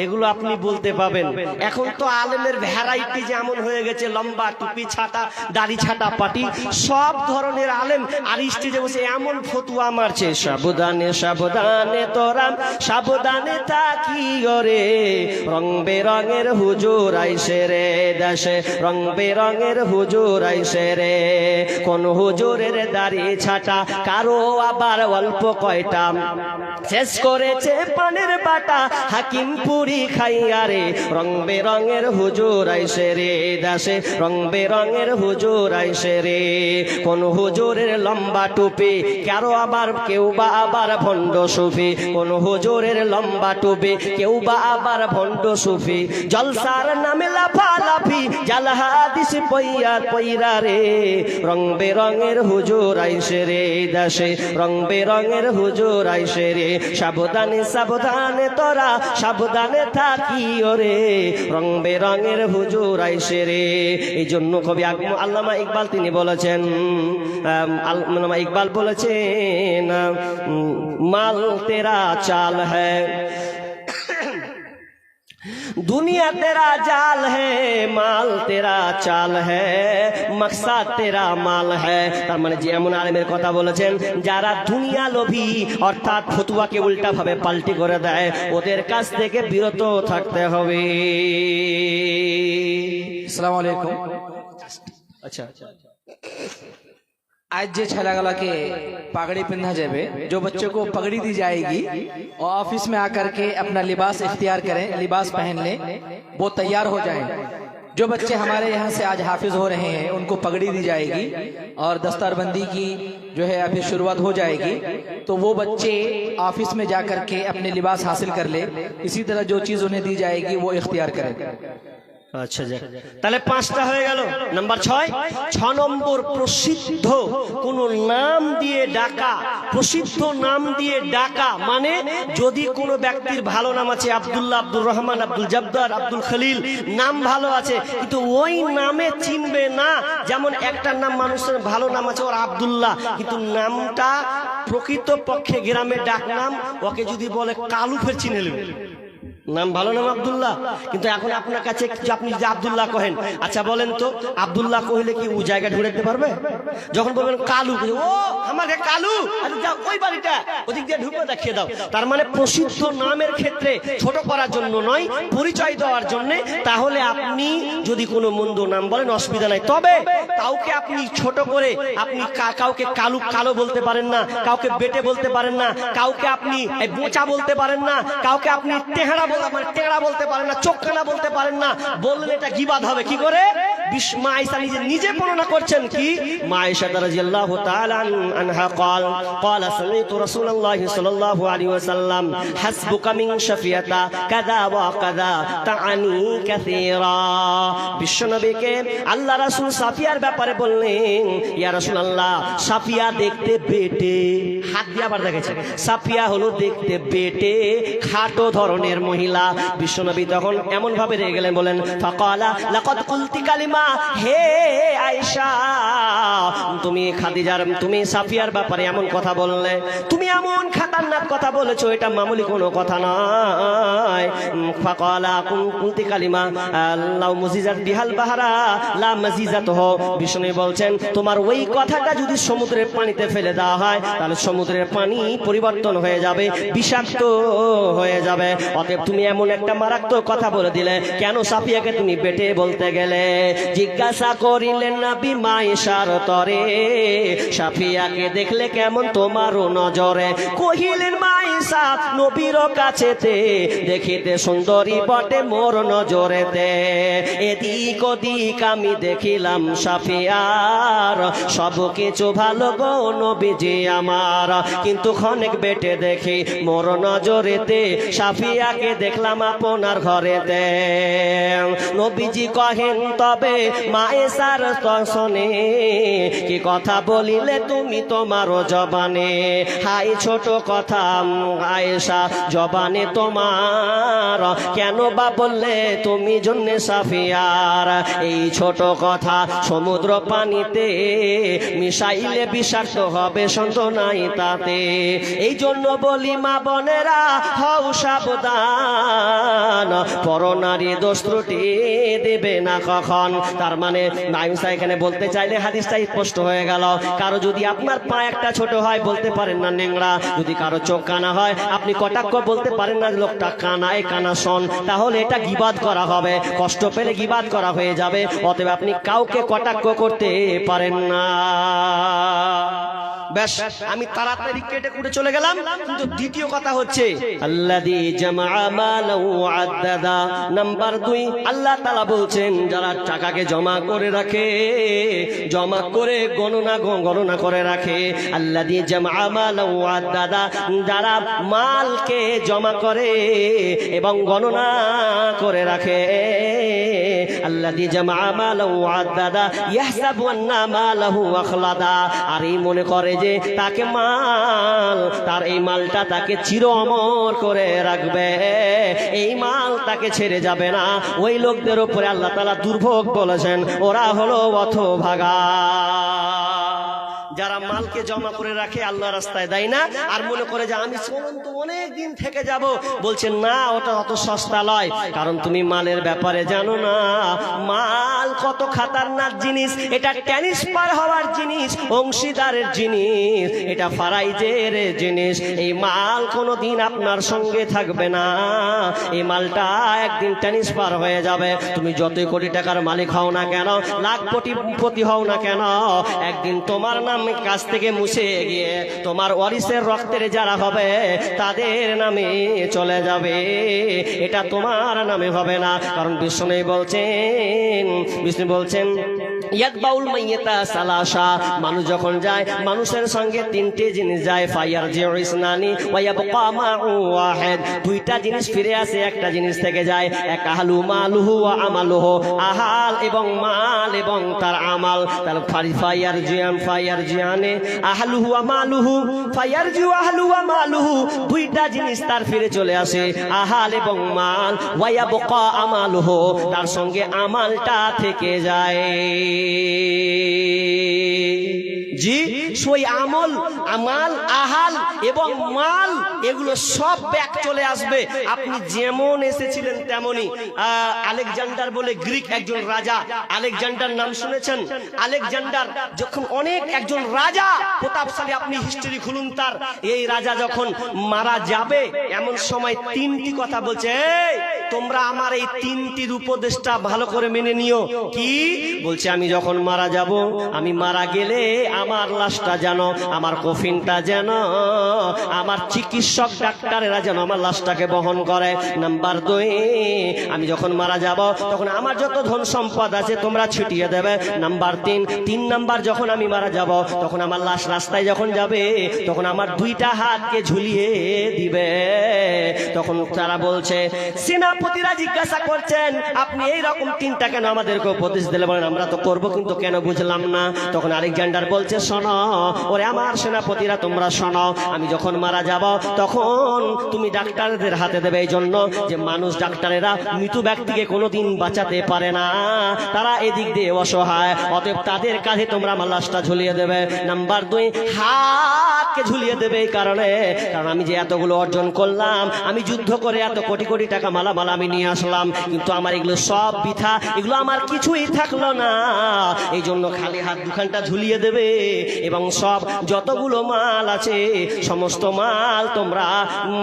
এগুলো আপনি বলতে পাবেন। এখন তো আলেমের ভ্যারাইটি যেমন হয়ে গেছে, লম্বা টুপি ছাটা, দাড়ি ছাটা পাটি, সব ধরনের আলেম আর স্টেজে বসে এমন ফতুয়া মারছে, সাবধানে সাবধানে তোরা সাবধানে থাকি রে, রং বেরঙের হুজুর আইসে রে দেশে, রং বেরঙের হুজুর আইসে রে। কোন হুজুরের দাড়ি ছাটা, কারো আবার অল্প কয়টা, শেষ করেছে পানের বাটা হাকিম পুরি খাইয়া রে, রং বেরঙের হুজুর আইসে রে দেশে, রং বেরঙের হুজুর আইসে রে। কোন হুজুরের লম্বা টুপি, কারো আবার কেউ বা আবার ভণ্ড সুফি, কোন হুজুরের লম্বা টুপি, কেউ বা আবার ভণ্ড সুফি, জলসার নামে লাফালাফি, জাল হাদিস পইয়া পইরা রে, রং বেরঙের হুজুর আইসে রে দেশে, রং বেরঙের হুজুর আইসে রে। সাবধানে সাবধানে তোরা সাবধানে থাকি ওরে, রং বেরঙের হুজুর আইসে রে। এই জন্য কবি আল্লামা ইকবাল তিনি বলেছেন, আল্লামা ইকবাল বলেছেন, মাল তেরা চাল হ্যায়, दुनिया तेरा जाल है, माल तेरा चाल है, मकसद तेरा माल है। তার মানে যেমন আলেমের কথা বলেছেন, যারা দুনিয়া লোভী অর্থাৎ ফতুয়াকে উল্টা ভাবে পাল্টি করে দেয়, ওদের কাছ থেকে বিরত থাকতে হবে। আসসালামু আলাইকুম। আচ্ছা, आज जे छलागला के पगड़ी पिंधा जाए, जो बच्चों को पगड़ी दी जाएगी और ऑफिस में आकर के अपना लिबास इख्तियार करें, लिबास पहन लें, वो तैयार हो जाएं। जो बच्चे हमारे यहाँ से आज हाफिज हो रहे हैं उनको पगड़ी दी जाएगी और दस्तारबंदी की जो है अभी शुरुआत हो जाएगी, तो वो बच्चे ऑफिस में जाकर के अपने लिबास हासिल कर ले। इसी तरह जो चीज़ उन्हें दी जाएगी वो इख्तियार करें। আচ্ছা যাক, তাহলে 5টা হয়ে গেল। নাম্বার 6 নম্বর, প্রসিদ্ধ কোন নাম দিয়ে ডাকা। প্রসিদ্ধ নাম দিয়ে ডাকা মানে যদি কোনো ব্যক্তির ভালো নাম আছে, আব্দুল্লাহ, আব্দুর রহমান, আব্দুল জব্বার, আব্দুল খলিল, নাম ভালো আছে, কিন্তু ওই নামে চিনবে না। যেমন একটা নাম, মানুষের ভালো নাম আছে ওর আব্দুল্লাহ, কিন্তু নামটা প্রকৃত পক্ষে গ্রামের ডাক নাম, ওকে যদি বলে কালু, ফের চিনে নেবে। নাম ভালো নাম আব্দুল্লাহ, কিন্তু এখন আপনার কাছে আপনি যদি আব্দুল্লাহ কহেন, আচ্ছা বলেন তো আব্দুল্লাহ কহিলে কি ও জায়গা ঢুকে দিতে পারবে? যখন বলবেন কালু, ও আমাকে কালু, আচ্ছা যাও ওই বাড়িটা ওদিক দিয়ে ঢুকে দেখিয়ে দাও। তার মানে প্রসিদ্ধ নামের ক্ষেত্রে ছোট করার জন্য নয়, পরিচয় দেওয়ার জন্য। তাহলে আপনি যদি কোনো মন্দ নাম বলেন অসুবিধা নাই, তবে কাউকে আপনি ছোট করে আপনি কাউকে কালু কালো বলতে পারেন না, কাউকে বেটে বলতে পারেন না, কাউকে আপনি বোচা বলতে পারেন না, কাউকে আপনি টেহারা টেংরা বলতে পারেন না, চোখখানা বলতে পারেন না। বললে এটা গীবাত হবে। কি করে? মা আয়েশা নিজে বর্ণনা করছেন কি, মা আয়েশা রাদিয়াল্লাহু তাআলা আনহা قال سمعت رسول الله صلى الله عليه وسلم حسبك من شفيتا كذا وكذا تعني كثيرا। বিশ্বনবীকে আল্লাহ রাসূল সাফিয়ার ব্যাপারে বললেন, ইয়া রাসূলুল্লাহ, সাফিয়া দেখতে বেটে, হাত দিয়ে আবার দেখেছে, সাফিয়া হলো দেখতে বেটে, খাটো ধরনের মহিলা। বিশ্বনবী তখন এমন ভাবে রেগে গেলেন, বলেন ফাকালা লাকাদ কুলতি কালিমা, হে আয়েশা, তুমি খাদিজার, তুমি সাফিয়ার ব্যাপারে এমন কথা বললে, তুমি এমন খাতারনাক কথা বলেছো, এটা মামুলি কোনো কথা নয়। ফাকালা কুলতি কালিমা আল্লাহু মুজিজাত বিহাল বাহারা লা মাজিজাতহু। বিশ্বনবী বলছেন, তোমার ওই কথাটা যদি সমুদ্রের পানিতে ফেলে দেওয়া হয়, তাহলে সমুদ্রের পানি পরিবর্তন হয়ে যাবে, বিষাক্ত হয়ে যাবে। অতএব তুমি এমন একটা মারাত্মক কথা বলে দিলে, কেন সাফিয়াকে তুমি বেটে বলতে গেলে? জিজ্ঞাসা করিলেন নবী মা আয়েশার তরে, সাফিয়াকে দেখলে কেমন তোমার নজরে? কহিলেন মা আয়েশা, নবীর কাছেতে দেখিতে সুন্দরী বটে মোর নজরেতে। এদিক ওদিক আমি দেখিলাম সাফিয়ার, সব কিছু ভালো গো নবীজি আমার, কিন্তু ক্ষণেক বেটে দেখি মোর নজরেতে, সাফিয়াকে দেখলাম আপনার ঘরেতে। নবীজি কহেন, তবে মা আয়েশার দর্শনে কি কথা বলিলে তুমি তোমার জবানে? হাই ছোট কথা আয়েশা জবানে তোমার, কেন বা বললে তুমি জন্যে সাফিয়ার? এই ছোট কথা সমুদ্র পানিতে মিশাইলে বিষাক্ত হবে, সন্দেহ নাই তাতে। এই জন্য বলি মা বোনেরা, হও সাবধান, পরনারী দোষ ত্রুটি দেবে না কখন। তার মানে আয়েশা এখানে বলতে চাইলে হাদিসটা স্পষ্ট হয়ে গেল। কারো যদি আপনার পা একটা ছোট হয়, বলতে পারেন না নেংড়া। যদি কারো চোখ কানা হয়, আপনি কটাক্ষ বলতে পারেন না লোকটা কানায় কানা শোন, তাহলে এটা গীবাত করা হবে, কষ্ট পেলে গীবাত করা হয়ে যাবে। অতএব আপনি কাউকে কটাক্ষ করতে পারেন না। বেশ, আমি তাড়াতাড়ি কেটে কুটে চলে গেলাম, কিন্তু দ্বিতীয় কথা হচ্ছে আল্লাযী জামআ মালাহু আদ্দাদা। নাম্বার 2, আল্লাহ তাআলা বলছেন, যারা টাকাকে জমা করে রাখে, জমা করে গণনা করে রাখে, আল্লাযী জামআ মালাহু আদ্দাদা, যারা মালকে জমা করে এবং গণনা করে রাখে, আল্লাযী জামআ মালাহু আদ্দাদা ইয়াহসাবু আন্না মালাহু আখলাদা। আর এই মনে করে যে তাকে তার এই মালটা তাকে চির অমর করে রাখবে, এই মাল তাকে ছেড়ে যাবে না। ওই লোকদের উপরে আল্লাহ তাআলা দুর্ভোগ বলেছেন, ওরা হলো হতভাগা। যারা মালকে জমা করে রাখে, আল্লাহ রাস্তায় দেয় না, আর মনে করে যে আমি তো অনেক দিন থেকে যাব। বলছেন না, ওটা অত সস্তা নয়, কারণ তুমি মালের ব্যাপারে জানো না। মাল কত খাতারনাক জিনিস, এটা ট্রান্সফার হওয়ার জিনিস, অংশীদারের জিনিস, এটা ফারাইজের জিনিস। এই মাল কোনোদিন আপনার সঙ্গে থাকবে না, এই মালটা একদিন ট্রান্সফার হয়ে যাবে। তুমি যতই কোটি টাকার মালিক হও না কেন, লাখ কোটিপতি হও না কেন, একদিন তোমার নাম কাছ থেকে মুছে গিয়ে তোমার ওয়ারিসের রক্তের যারা হবে তাদের নামে চলে যাবে, এটা তোমার নামে হবে না। কারণ বিষ্ণু বলছেন ইয়াকবাউল মাইয়াতা সালাসা, মানুষ যখন যায় মানুষের সঙ্গে তিনটে জিনিস যায়, ফায়ারজিউ ইসনানি ওয়া ইয়াবকা মাউ ওয়াহিদ, দুইটা জিনিস ফিরে আসে, একটা জিনিস থেকে যায়। এক আহলু মালুহু ওয়া আমালুহু, আহাল এবং মাল এবং তার আমাল। তাহলে ফায়ারজিয়ানে আহলুহু ওয়া মালুহু, ফায়ারজিউ আহলু ওয়া মালুহু, দুইটা জিনিস তার ফিরে চলে আসে, আহাল এবং মাল। ওয়া ইয়াবকা আমালুহু, তার সঙ্গে আমালটা থেকে যায়। জি, সই আমল, আমাল, আহাল এবং মাল এগুলো সব ব্যাক চলে আসবে। আপনি যেমন এসেছিলেন তেমনই। আলেকজান্ডার বলে গ্রিক একজন রাজা, আলেকজান্ডার নাম শুনেছেন? আলেকজান্ডার যখন অনেক একজন রাজা প্রতাপশালী, আপনি হিস্ট্রি খুলুন তার। এই রাজা যখন মারা যাবে এমন সময় তিনটি কথা বলছে, এই তোমরা আমার এই তিনটির উপদেশটা ভালো করে মেনে নিও। কি বলছে? আমি যখন মারা যাব, আমি মারা গেলে আমার লাশটা যেন, আমার কফিনটা যেন আমার চিকিৎসক ডাক্তারেরা যেন আমার লাশটাকে বহন করে। নাম্বার 2, আমি যখন মারা যাব তখন আমার যত ধন সম্পদ আছে তোমরা ছিটিয়ে দেবে। নাম্বার 3 নাম্বার, যখন আমি মারা যাব তখন আমার লাশ রাস্তায় যখন যাবে তখন আমার দুইটা হাতকে ঝুলিয়ে দিবে। তখন তারা বলছে, সেনাপতিরা জিজ্ঞাসা করছেন আপনি এই রকম তিনটা কেন আমাদেরকে উপদেশ দিলে? বলেন আমরা তো করবো, কিন্তু কেন বুঝলাম না। তখন আলেকজান্ডার বলছে, শোনো ওরে আমার সেনাপতিরা, তোমরা শোনো, আমি যখন মারা যাব তখন তুমি ডাক্তারদের হাতে দেবে, এই জন্য যে মানুষ, ডাক্তারেরা মৃত ব্যক্তিকে কোনোদিন বাঁচাতে পারে না, তারা এদিক দিয়ে অসহায়, অতএব তাদের কাঁধে তোমরা আমার লাশটা ঝুলিয়ে দেবে। নাম্বার 2, হাতকে ঝুলিয়ে দেবে। এই কারণ আমি যে এতগুলো অর্জন করলাম, আমি যুদ্ধ করে এত কোটি কোটি টাকা মালামাল আমি নিয়ে আসলাম, কিন্তু আমার এগুলো সব বৃথা, এগুলো আমার কিছুই থাকলো না। এই জন্য খালি হাত দুখানটা ঝুলিয়ে দেবে এবং সব যতগুলো মাল আছে সমস্ত মাল তোমরা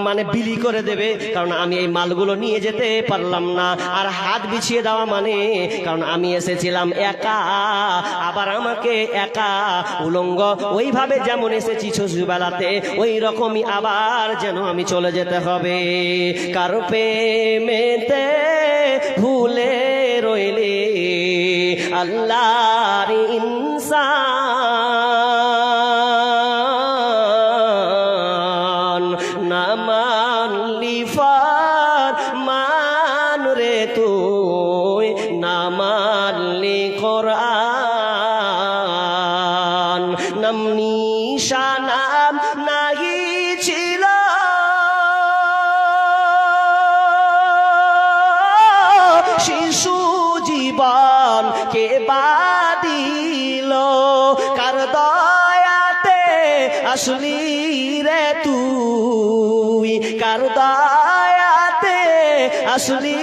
মানে বিলি করে দেবে, কারণ আমি এই মালগুলো নিয়ে যেতে পারলাম না। আর হাত বিছিয়ে দেওয়া মানে, কারণ আমি এসেছিলাম একা, আবার আমাকে একা উলঙ্গ ওইভাবে যেমন এসেছি ছোটবেলাতে ওই রকমই আবার যেন আমি চলে যেতে হবে। কারো প্রেমেতে ভুলে রইলে আল্লাহর ইনসান, না মানলি ফরমান রে তুই, না মানলি কোরআন, নাম নিশানাম নাহি ছিল শিশু জীবন কে বাদিল, কার দয়াতে আসলি রে তুই, কার দয়াতে আসলি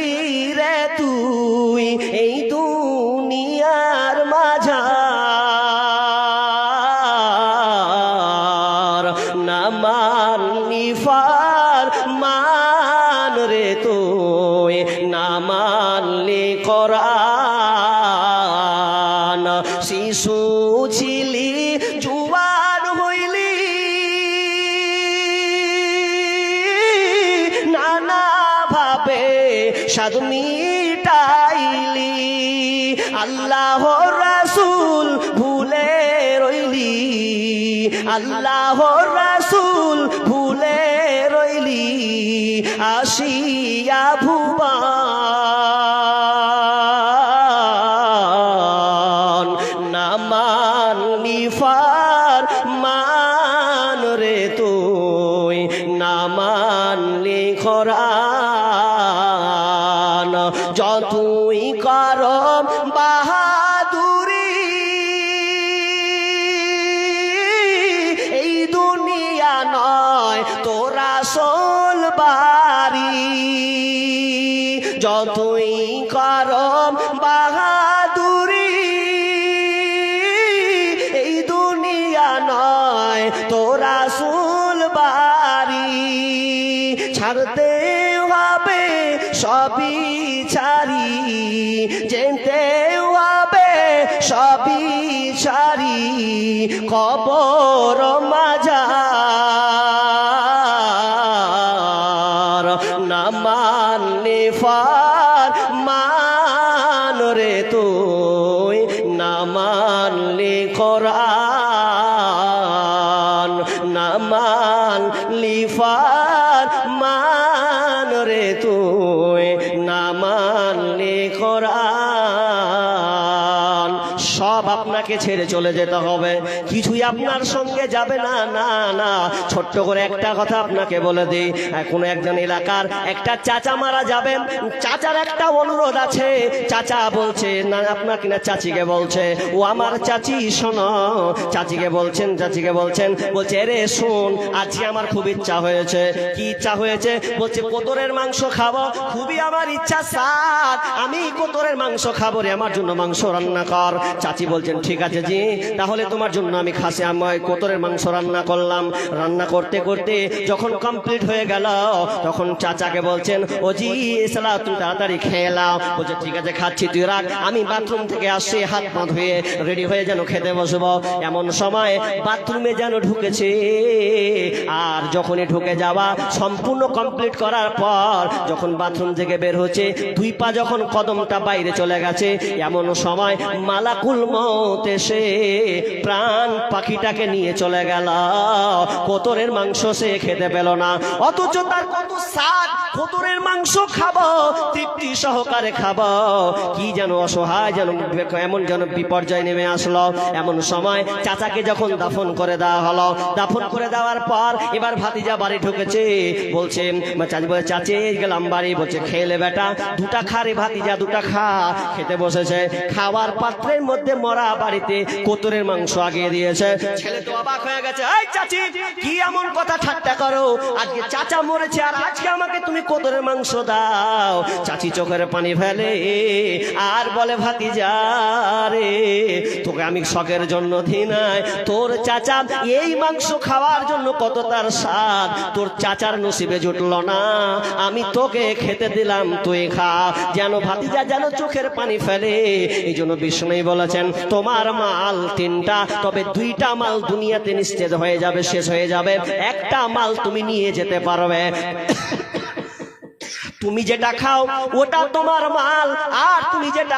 রে তুই এই দুনিয়ার মাঝার, না মানলি ফরমান রে তুই, না মানলি কোরআন। শিশু ছিলি জুয়ান হইলি, নানা ভাবে স্বাদ মিটাইলি, আল্লাহ রাসূল ভুলে রইলি, আল্লাহ রাসূল ভুলে রইলি, আসিয়া ভুবন, না মানলি ফরমান রে তুই, না মানলি কোরআন। যতই করম বাহাদুরি এই দুনিয়া নয় তোরা সোল বাড়ি, যতই করম বাহাদুরি এই দুনিয়া নয় তোরা সোল বাড়ি, ছাড়তে হবে সবই ছাড়ি, যেতে হবে সবই ছাড়ি, কবর মাঝার, না মানলে ফরমান রে তুই, না মানলি কোরআন, না মানলি ফরমান রে তুই, না মানলি কোরআন। সব আপনাকে ছেড়ে চলে যেতে হবে, কিছুই আপনার সঙ্গে যাবে না। না না, ছোট্ট করে একটা কথা আপনাকে বলে দিই, কোনো একজন এলাকার একটা চাচা মারা যাবেন, চাচার একটা অনুরোধ আছে। চাচা বলছে না, আপনার কিনা চাচিকে বলছে, ও আমার চাচি শোনো, চাচিকে বলছেন বলছে রে শোন, আজকে আমার খুব ইচ্ছা হয়েছে। কি ইচ্ছা হয়েছে? বলছে কোতরের মাংস খাবো, খুবই আমার ইচ্ছা স্যার, আমি কোতরের মাংস খাবো রে, আমার জন্য মাংস রান্না কর। চাচি বলছেন ঠিক আছে জি, তাহলে তোমার জন্য আমি কোতরের মাংস রান্না করলাম। রান্না করতে করতে যখন কমপ্লিট হয়ে গেল, তখন চাচাকে বলছেন ও জি এসলা তুমি তাড়াতাড়ি খেয়ে নাও। বলছে ঠিক আছে খাচ্ছি, তুই রাখ, আমি বাথরুম থেকে আসছি, হাত পা ধুয়ে রেডি হয়ে যেন খেতে বসবো। এমন সময় বাথরুমে যেন ঢুকেছে, আর যখনই ঢুকে যাওয়া সম্পূর্ণ কমপ্লিট করার পর যখন বাথরুম থেকে বের হচ্ছে, দুই পা যখন কদমটা বাইরে চলে গেছে, এমন সময় মালাকুল মউত এসে প্রাণ পাখিটাকে নিয়ে চলে গেল। কোতরের মাংস সে খেতে পেল না, অথচ তার কত স্বাদ, কোতরের মাংস খাবো, তৃপ্তি সহকারে খাবো, কি যেন অসহায়, যেন এমন যেন বিপর্যয় নেমে আসলো। এমন সময় চাচাকে যখন দাফন করে দেওয়া হলো, দাফন করে দেওয়ার পর এবার ভাতিজা বাড়ি ঢুকেছে, বলছে চাচি বলে চাচি গেলাম বাড়ি। বলছে খেলে বেটা, দুটা খা রে ভাতিজা, দুটা খা। খেতে বসেছে, খাওয়ার পাত্রের মধ্যে মরা বাড়িতে কোতরের মাংস আগিয়ে দিয়েছে। ছেলে তো অবাক হয়ে গেছে, এই চাচি কি এমন কথা ঠাট্টা করো, আজকে চাচা মরেছে আর আজকে আমাকে তুমি কোতরের মাংস দাও। চাচি চোখের পানি ফেলে আর বলে ভাতিজা রে, তোকে আমি শখের জন্য দিই নাই, তোর চাচা এই মাংস খাওয়ার জন্য কত তার স্বাদ, তোর চাচার নসিবে জুটলো না, আমি তোকে খেতে দিলাম, তুই খা। যেন ভাতিজা যেন চোখের পানি ফেলে। এই জন্য বিষ্ণু বলেছেন তোমার মাল তিনটা, তবে দুইটা মাল দুনিয়াতে নিশ্চিত হয়ে যাবে, শেষ হয়ে যাবে, একটা মাল তুমি নিয়ে যেতে পারবে। তুমি যেটা খাও ওটা তোমার মাল, আর তুমি যেটা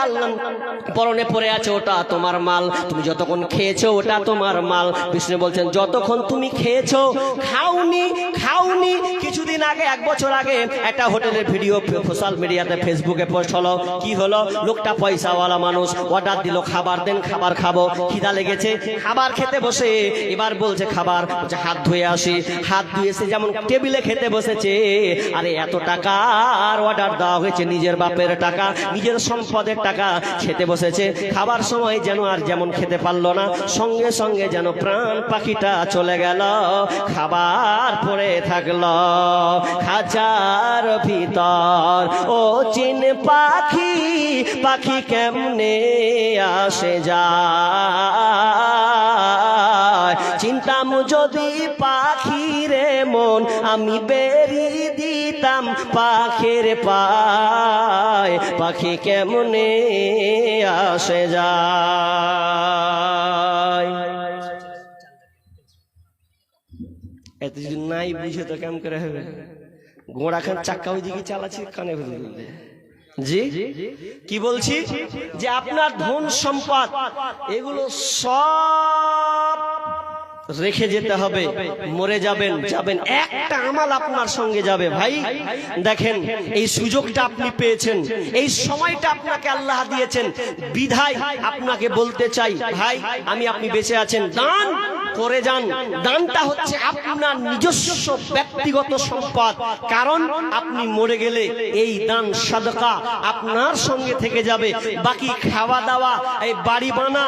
পরনে পড়ে আছে ওটা তোমার মাল, তুমি যতক্ষণ খেয়েছো ওটা তোমার মাল। বিষ্ণু বলছেন যতক্ষণ তুমি খেয়েছো, খাওনি। কিছুদিন আগে, 1 বছর আগে একটা হোটেলের ভিডিও সোশ্যাল মিডিয়াতে ফেসবুকে পোস্ট হলো। কি হলো? লোকটা পয়সাওয়ালা মানুষ, অর্ডার দিল খাবার দেন, খাবার খাবো, খিদা লেগেছে, খাবার খেতে বসে এবার বলছে খাবার, বলছে হাত ধুয়ে আসি। হাত ধুয়েছে যেমন টেবিলে খেতে বসেছে, আরে এত টাকা আর অর্ডার দেওয়া হয়েছে, নিজের বাপের টাকা, নিজের সম্পদের টাকা, খেতে বসেছে। খাবার সময় যেন আর যেমন খেতে পারলো না, সঙ্গে সঙ্গে যেন প্রাণ পাখিটা চলে গেল, খাবার পড়ে থাকলো খাঁচার ভিতর। ও চিন পাখি কেমনে আসে যায়, চিন্তাম যদি পাখি রে মন, আমি বেরি দিতাম পাখির পায়, পাখি কেমনে আসে যায়। এত যদি নাই বুঝে তো কেমন করে হবে? ঘোড়া খান চাক্কা ওইদিকে চালাচ্ছি, কানে ভেবে জি কি বলছি, যে আপনার ধন সম্পদ এগুলো সব রেখে যেতে হবে, মরে যাবেন, একটা আমাল আপনার সঙ্গে যাবে। ভাই দেখেন, এই সুযোগটা আপনি পেয়েছেন, এই সময়টা আপনাকে আল্লাহ দিয়েছেন, বিধায় আপনাকে বলতে চাই ভাই, আপনি বেঁচে আছেন, দান করে যান। দানটা হচ্ছে আপনার নিজস্ব ব্যক্তিগত সম্পদ, কারণ আপনি মরে গেলে এই দান সাদকা আপনার সঙ্গে থেকে যাবে। বাকি খাওয়া দাওয়া, এই বাড়ি বানা,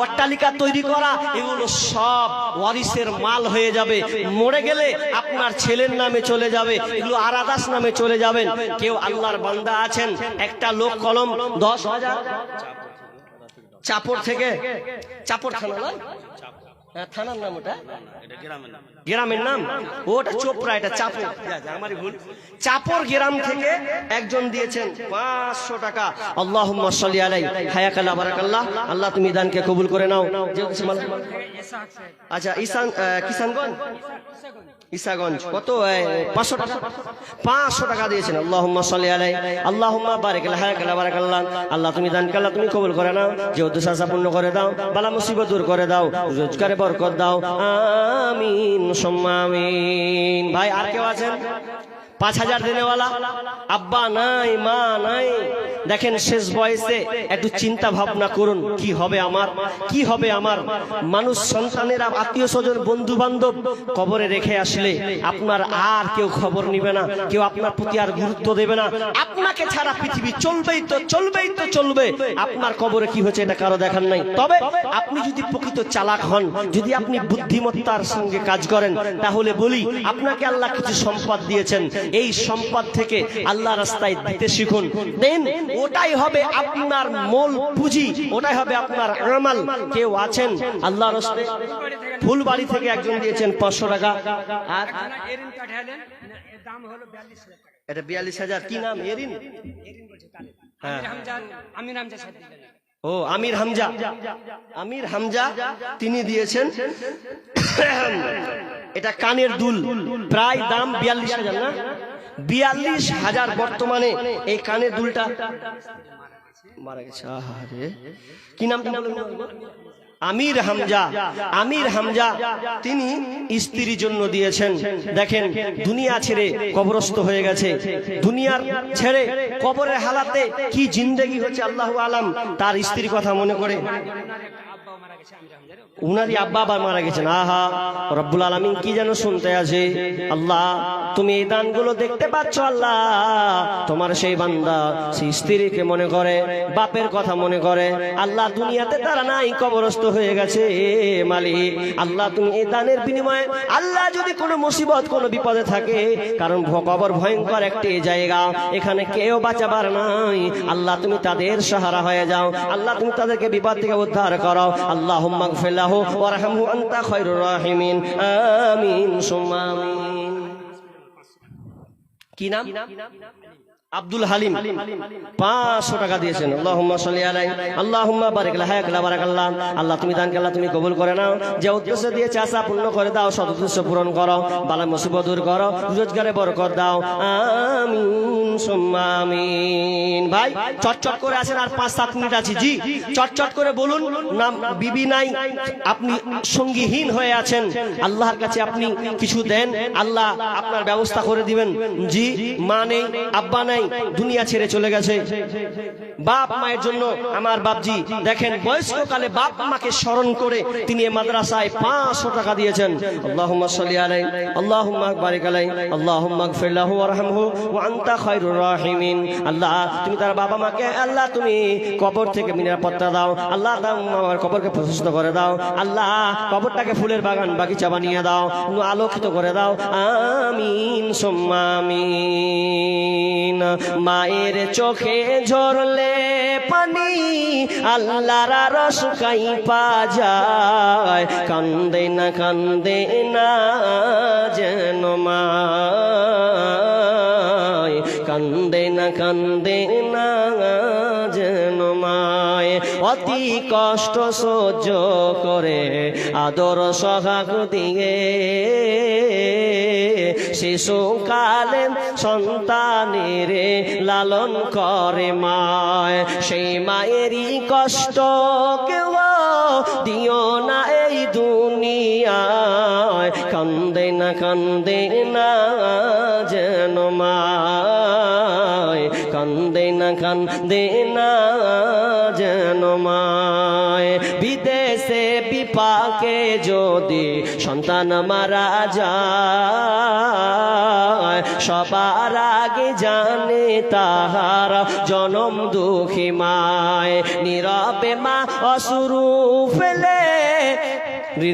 অট্টালিকা তৈরি করা, এগুলো সব ওয়ারিসের মাল হয়ে যাবে। মরে গেলে আপনার ছেলের নামে চলে যাবে, এগুলো আরাদাস নামে চলে যাবেন। কেউ আল্লাহর বান্দা আছেন, একটা লোক কলম 10,000 চাপড় থেকে, চাপড় থানা নয়, থানার নাম ওটা, গ্রামের নাম ওটা চোপড়া, এটা চাপড়, আমারই ভুল, চাপড় গ্রাম থেকে একজন দিয়েছেন 500 টাকা। আল্লাহুম্মা সাল্লি আলাইহি হায়াকাল্লাহ বারাকাল্লাহ। আল্লাহ তুমি দানকে কবুল করে নাও। আচ্ছা, কিষানগঞ্জ ঈসাগঞ্জ কত 500 টাকা 500 টাকা দিয়েছেন আল্লাহুম্মা সাল্লি আলাইহি আল্লাহুম্মা বারিক লাহা বারাকাল্লাহ আল্লাহ তুমি দান করলা তুমি কবুল করে নাও যে উদ্দেশ্য আশা পূর্ণ করে দাও বালা মুসিবত দূর করে দাও রোজগারে বরকত দাও আমিন সুম্মা আমিন ভাই আর কেউ আছেন 5000 দেনেওয়ালা আব্বা নাই মা নাই দেখেন শেষ বয়সে একটু চিন্তা ভাবনা করুন কি হবে আমার মানুষ সন্তানেরা আত্মীয় স্বজন বন্ধু বান্ধব কবরে রেখে আসলে আপনার আর কেউ খবর নিবে না কেউ আপনার প্রতি আর গুরুত্ব দেবে না আপনাকে ছাড়া পৃথিবী চলবে আপনার কবরে কি হচ্ছে এটা কারো দেখার নাই তবে আপনি যদি প্রকৃত চালাক হন যদি আপনি বুদ্ধিমত্তার সঙ্গে কাজ করেন তাহলে বলি আপনাকে আল্লাহ কিছু সম্পদ দিয়েছেন এই সম্পদ থেকে আল্লাহ রাস্তায় দিতে শিখুন দেন ওটাই হবে আপনার মূল পুঁজি ওটাই হবে আপনার আমাল কেউ আছেন আল্লাহর রাস্তায় ফুলবাড়ি থেকে একজন দিয়েছেন 500 টাকা আর এরিন কাঠালেন দাম হলো 42000 টাকা এটা 42000 কি নাম এরিন হ্যাঁ আমির হামজা সাহেব দিলেন ও আমির হামজা তিনি দিয়েছেন এটা কানের দুল প্রায় দাম 42000 না 42000 বর্তমানে এই কানের দুলটা মারা গেছে আহারে কি নাম আমির হামজা তিনি স্ত্রীর জন্য দিয়েছেন দেখেন দুনিয়া ছেড়ে কবরস্থ হয়ে গেছে দুনিয়ার ছেড়ে কবরের হালাতে কি জিন্দেগি হচ্ছে আল্লাহু আলাম তার স্ত্রীর কথা মনে করে উনারই আব্বা আবার মারা গেছেন আহা রব্বুল আলামিন কি যেন শুনতে আছে আল্লাহ তুমি এই দানগুলো দেখতে পাচ্ছ আল্লাহ তোমার সেই বান্দা সেই স্ত্রীকে মনে করে বাপের কথা মনে করে আল্লাহ দুনিয়াতে তারা নাই কবরস্থ হয়ে গেছে মালিক আল্লাহ তুমি এই দানের বিনিময়ে আল্লাহ যদি কোনো মুসিবত কোনো বিপদে থাকে কারণ কবর ভয়ঙ্কর একটি জায়গা এখানে কেউ বাঁচাবার নাই আল্লাহ তুমি তাদের সাহারা হয়ে যাও আল্লাহ তুমি তাদেরকে বিপদ থেকে উদ্ধার করো আল্লাহুম্মা গফির লাহু ওয়ারহামহু আনতা খায়রুর রাহিমিন আমিন সুম্মা আমিন কি নাম আব্দুল হালিম 500 টাকা দিয়েছেন আল্লাহুম্মা সাল্লি আলাইহি আল্লাহুম্মা বারিক লাহা বারাকাল্লাহ আল্লাহ তুমি দান করলা তুমি কবুল করে নাও যে উদ্দেশ্য দিয়েছে আশা পূর্ণ করে দাও সৎ উদ্দেশ্য পূরণ করো বালা মুসিবত দূর করো রোজগারে বরকত দাও আমিন সুম্মা আমিন ভাই চটচট করে আসেন আর 5-7 মিনিট আছে জি চটচট করে বলুন নাম বিবি নাই আপনি সঙ্গীহীন হয়ে আছেন আল্লাহর কাছে আপনি কিছু দেন আল্লাহ আপনার ব্যবস্থা করে দিবেন জি মা নেই আব্বা নাই দুনিয়া ছেড়ে চলে গেছে বাপ মায়ের জন্য আমার বাপজি দেখেন বয়স্ককালে বাপ মাকে স্মরণ করে তিনি এই মাদ্রাসায় 500 টাকা দিয়েছেন আল্লাহুম্মা সাল্লি আলাইহি আল্লাহুম্মা বারিক আলাইহি আল্লাহুম্মা গফির লাহু ওয়ারহামহু ওয়া আনতা খায়রুর রাহিমিন আল্লাহ তুমি তার বাবা মাকে আল্লাহ তুমি কবর থেকে নিরাপত্তা দাও আল্লাহ আমার কবরকে প্রশস্ত করে দাও আল্লাহ কবরটাকে ফুলের বাগান বাগিচা বানিয়ে দাও আলোকিত করে দাও আমিন সুম্মা আমিন মায়ের চোখে ঝরলে পানি আল্লাহর রস কাইপা যায় কান্দে না যেন মা কান্দে না যেন মায় অতি কষ্ট সহ্য করে আদর সহাগ দিয়ে শিশুকালে সন্তানের লালন করে মায় সেই মায়েরই কষ্ট কেউ দিও না এই দুনিয়ায় কান্দে না যেন মায় কান্দে না যেন মায় বিদেশে বিপাকে যদি সন্তান মারা যায় সবার আগে জানে তাহার জনম দুঃখী মায় নীরবে মা অশ্রু ফেলে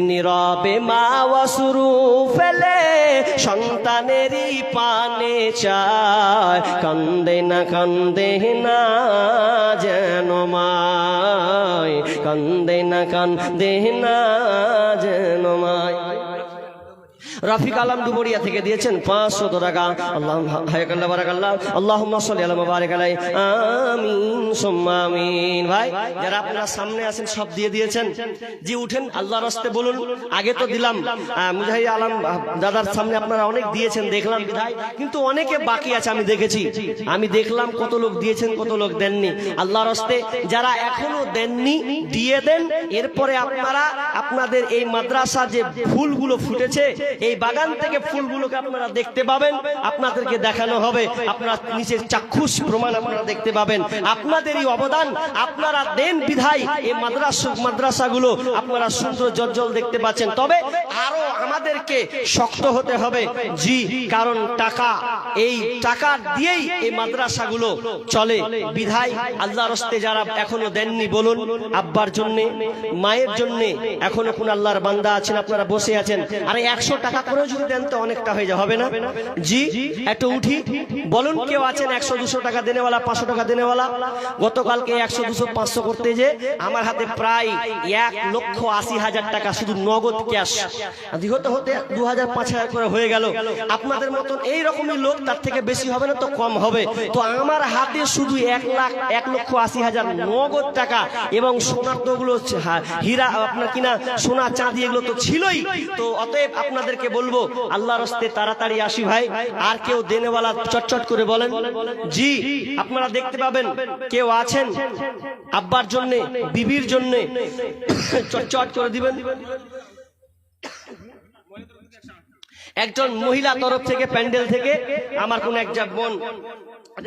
নীরবে মা অশ্রু ফেলে সন্তানেরই পানে চায় কান্দে না যেন মায় কান্দে না যেন মায় রফিক আলম দুবরিয়া থেকে দিয়েছেন 500 টাকা। আল্লাহ হায়াকাল্লাহ বারাকাল্লাহ আল্লাহুম্মা সাল্লি আলা মুবারিক আলাই আমিন সুম্মা আমিন। ভাই যারা আপনারা সামনে আছেন সব দিয়ে দিয়েছেন, জি উঠেন আল্লাহর রাস্তে বলুন। আগে তো দিলাম মুজাহিদ আলম দাদার সামনে আপনারা অনেক দিয়েছেন দেখলাম বিধায়, কিন্তু অনেকে বাকি আছে আমি দেখেছি, আমি দেখলাম কত লোক দিয়েছেন কত লোক দেননি। আল্লাহর রাস্তে যারা এখনো দেননি দিয়ে দেন। এরপরে আপনারা আপনাদের এই মাদ্রাসা যে ফুলগুলো ফুটেছে এই বাগান থেকে ফুলগুলোকে আপনারা দেখতে পাবেন, আপনাদেরকে দেখানো হবে, আপনারা নিচের চাক্ষুষ প্রমাণ আপনারা দেখতে পাবেন। আপনাদেরই অবদান, আপনারা দেন বিধায় এই মাদ্রাসাগুলো আপনারা সুন্দর জজ্জল দেখতে পাচ্ছেন। তবে আরো আমাদেরকে শক্ত হতে হবে, জি, কারণ টাকা, এই টাকা দিয়েই এই মাদ্রাসাগুলো চলে বিধায় আল্লাহর রাস্তে যারা এখনো দেননি বলুন, আব্বার জন্য মায়ের জন্য এখনো কোন আল্লাহর বান্দা আছেন আপনারা বসে আছেন, আরে 100 টাকা করে যদি দেন তো অনেকটা হয়ে যাবে না? জি একটু উঠি বলুন, কেউ আছেন 100-200 টাকা দেনেওয়ালা, 500 টাকা দেনেওয়ালা? গতকালকে 100-200-500 করতে যে আমার হাতে প্রায় 1,80,000 টাকা শুধু নগদ ক্যাশ, হতে হতে 2,000-5,000 করে হয়ে গেল। আপনাদের মতন এই রকমই লোক, তার থেকে বেশি হবে না তো কম হবে। তো আমার হাতে শুধু 1,80,000 নগদ টাকা এবং সোনার তোগুলো হীরা আপনার কিনা সোনা চাঁদি এগুলো তো ছিলই। তো অতএব আপনাদেরকে বলবো আল্লাহর রাস্তে তাড়াতাড়ি আসি ভাই। আর কেউ দেনেওয়ালা চটচট করে বলেন, জি আপনারা দেখতে পাবেন কেউ আছেন আব্বার জন্য বিবির জন্য চটচট করে দিবেন। একজন মহিলা তরফ থেকে প্যান্ডেল থেকে আমার কোন এক বোন,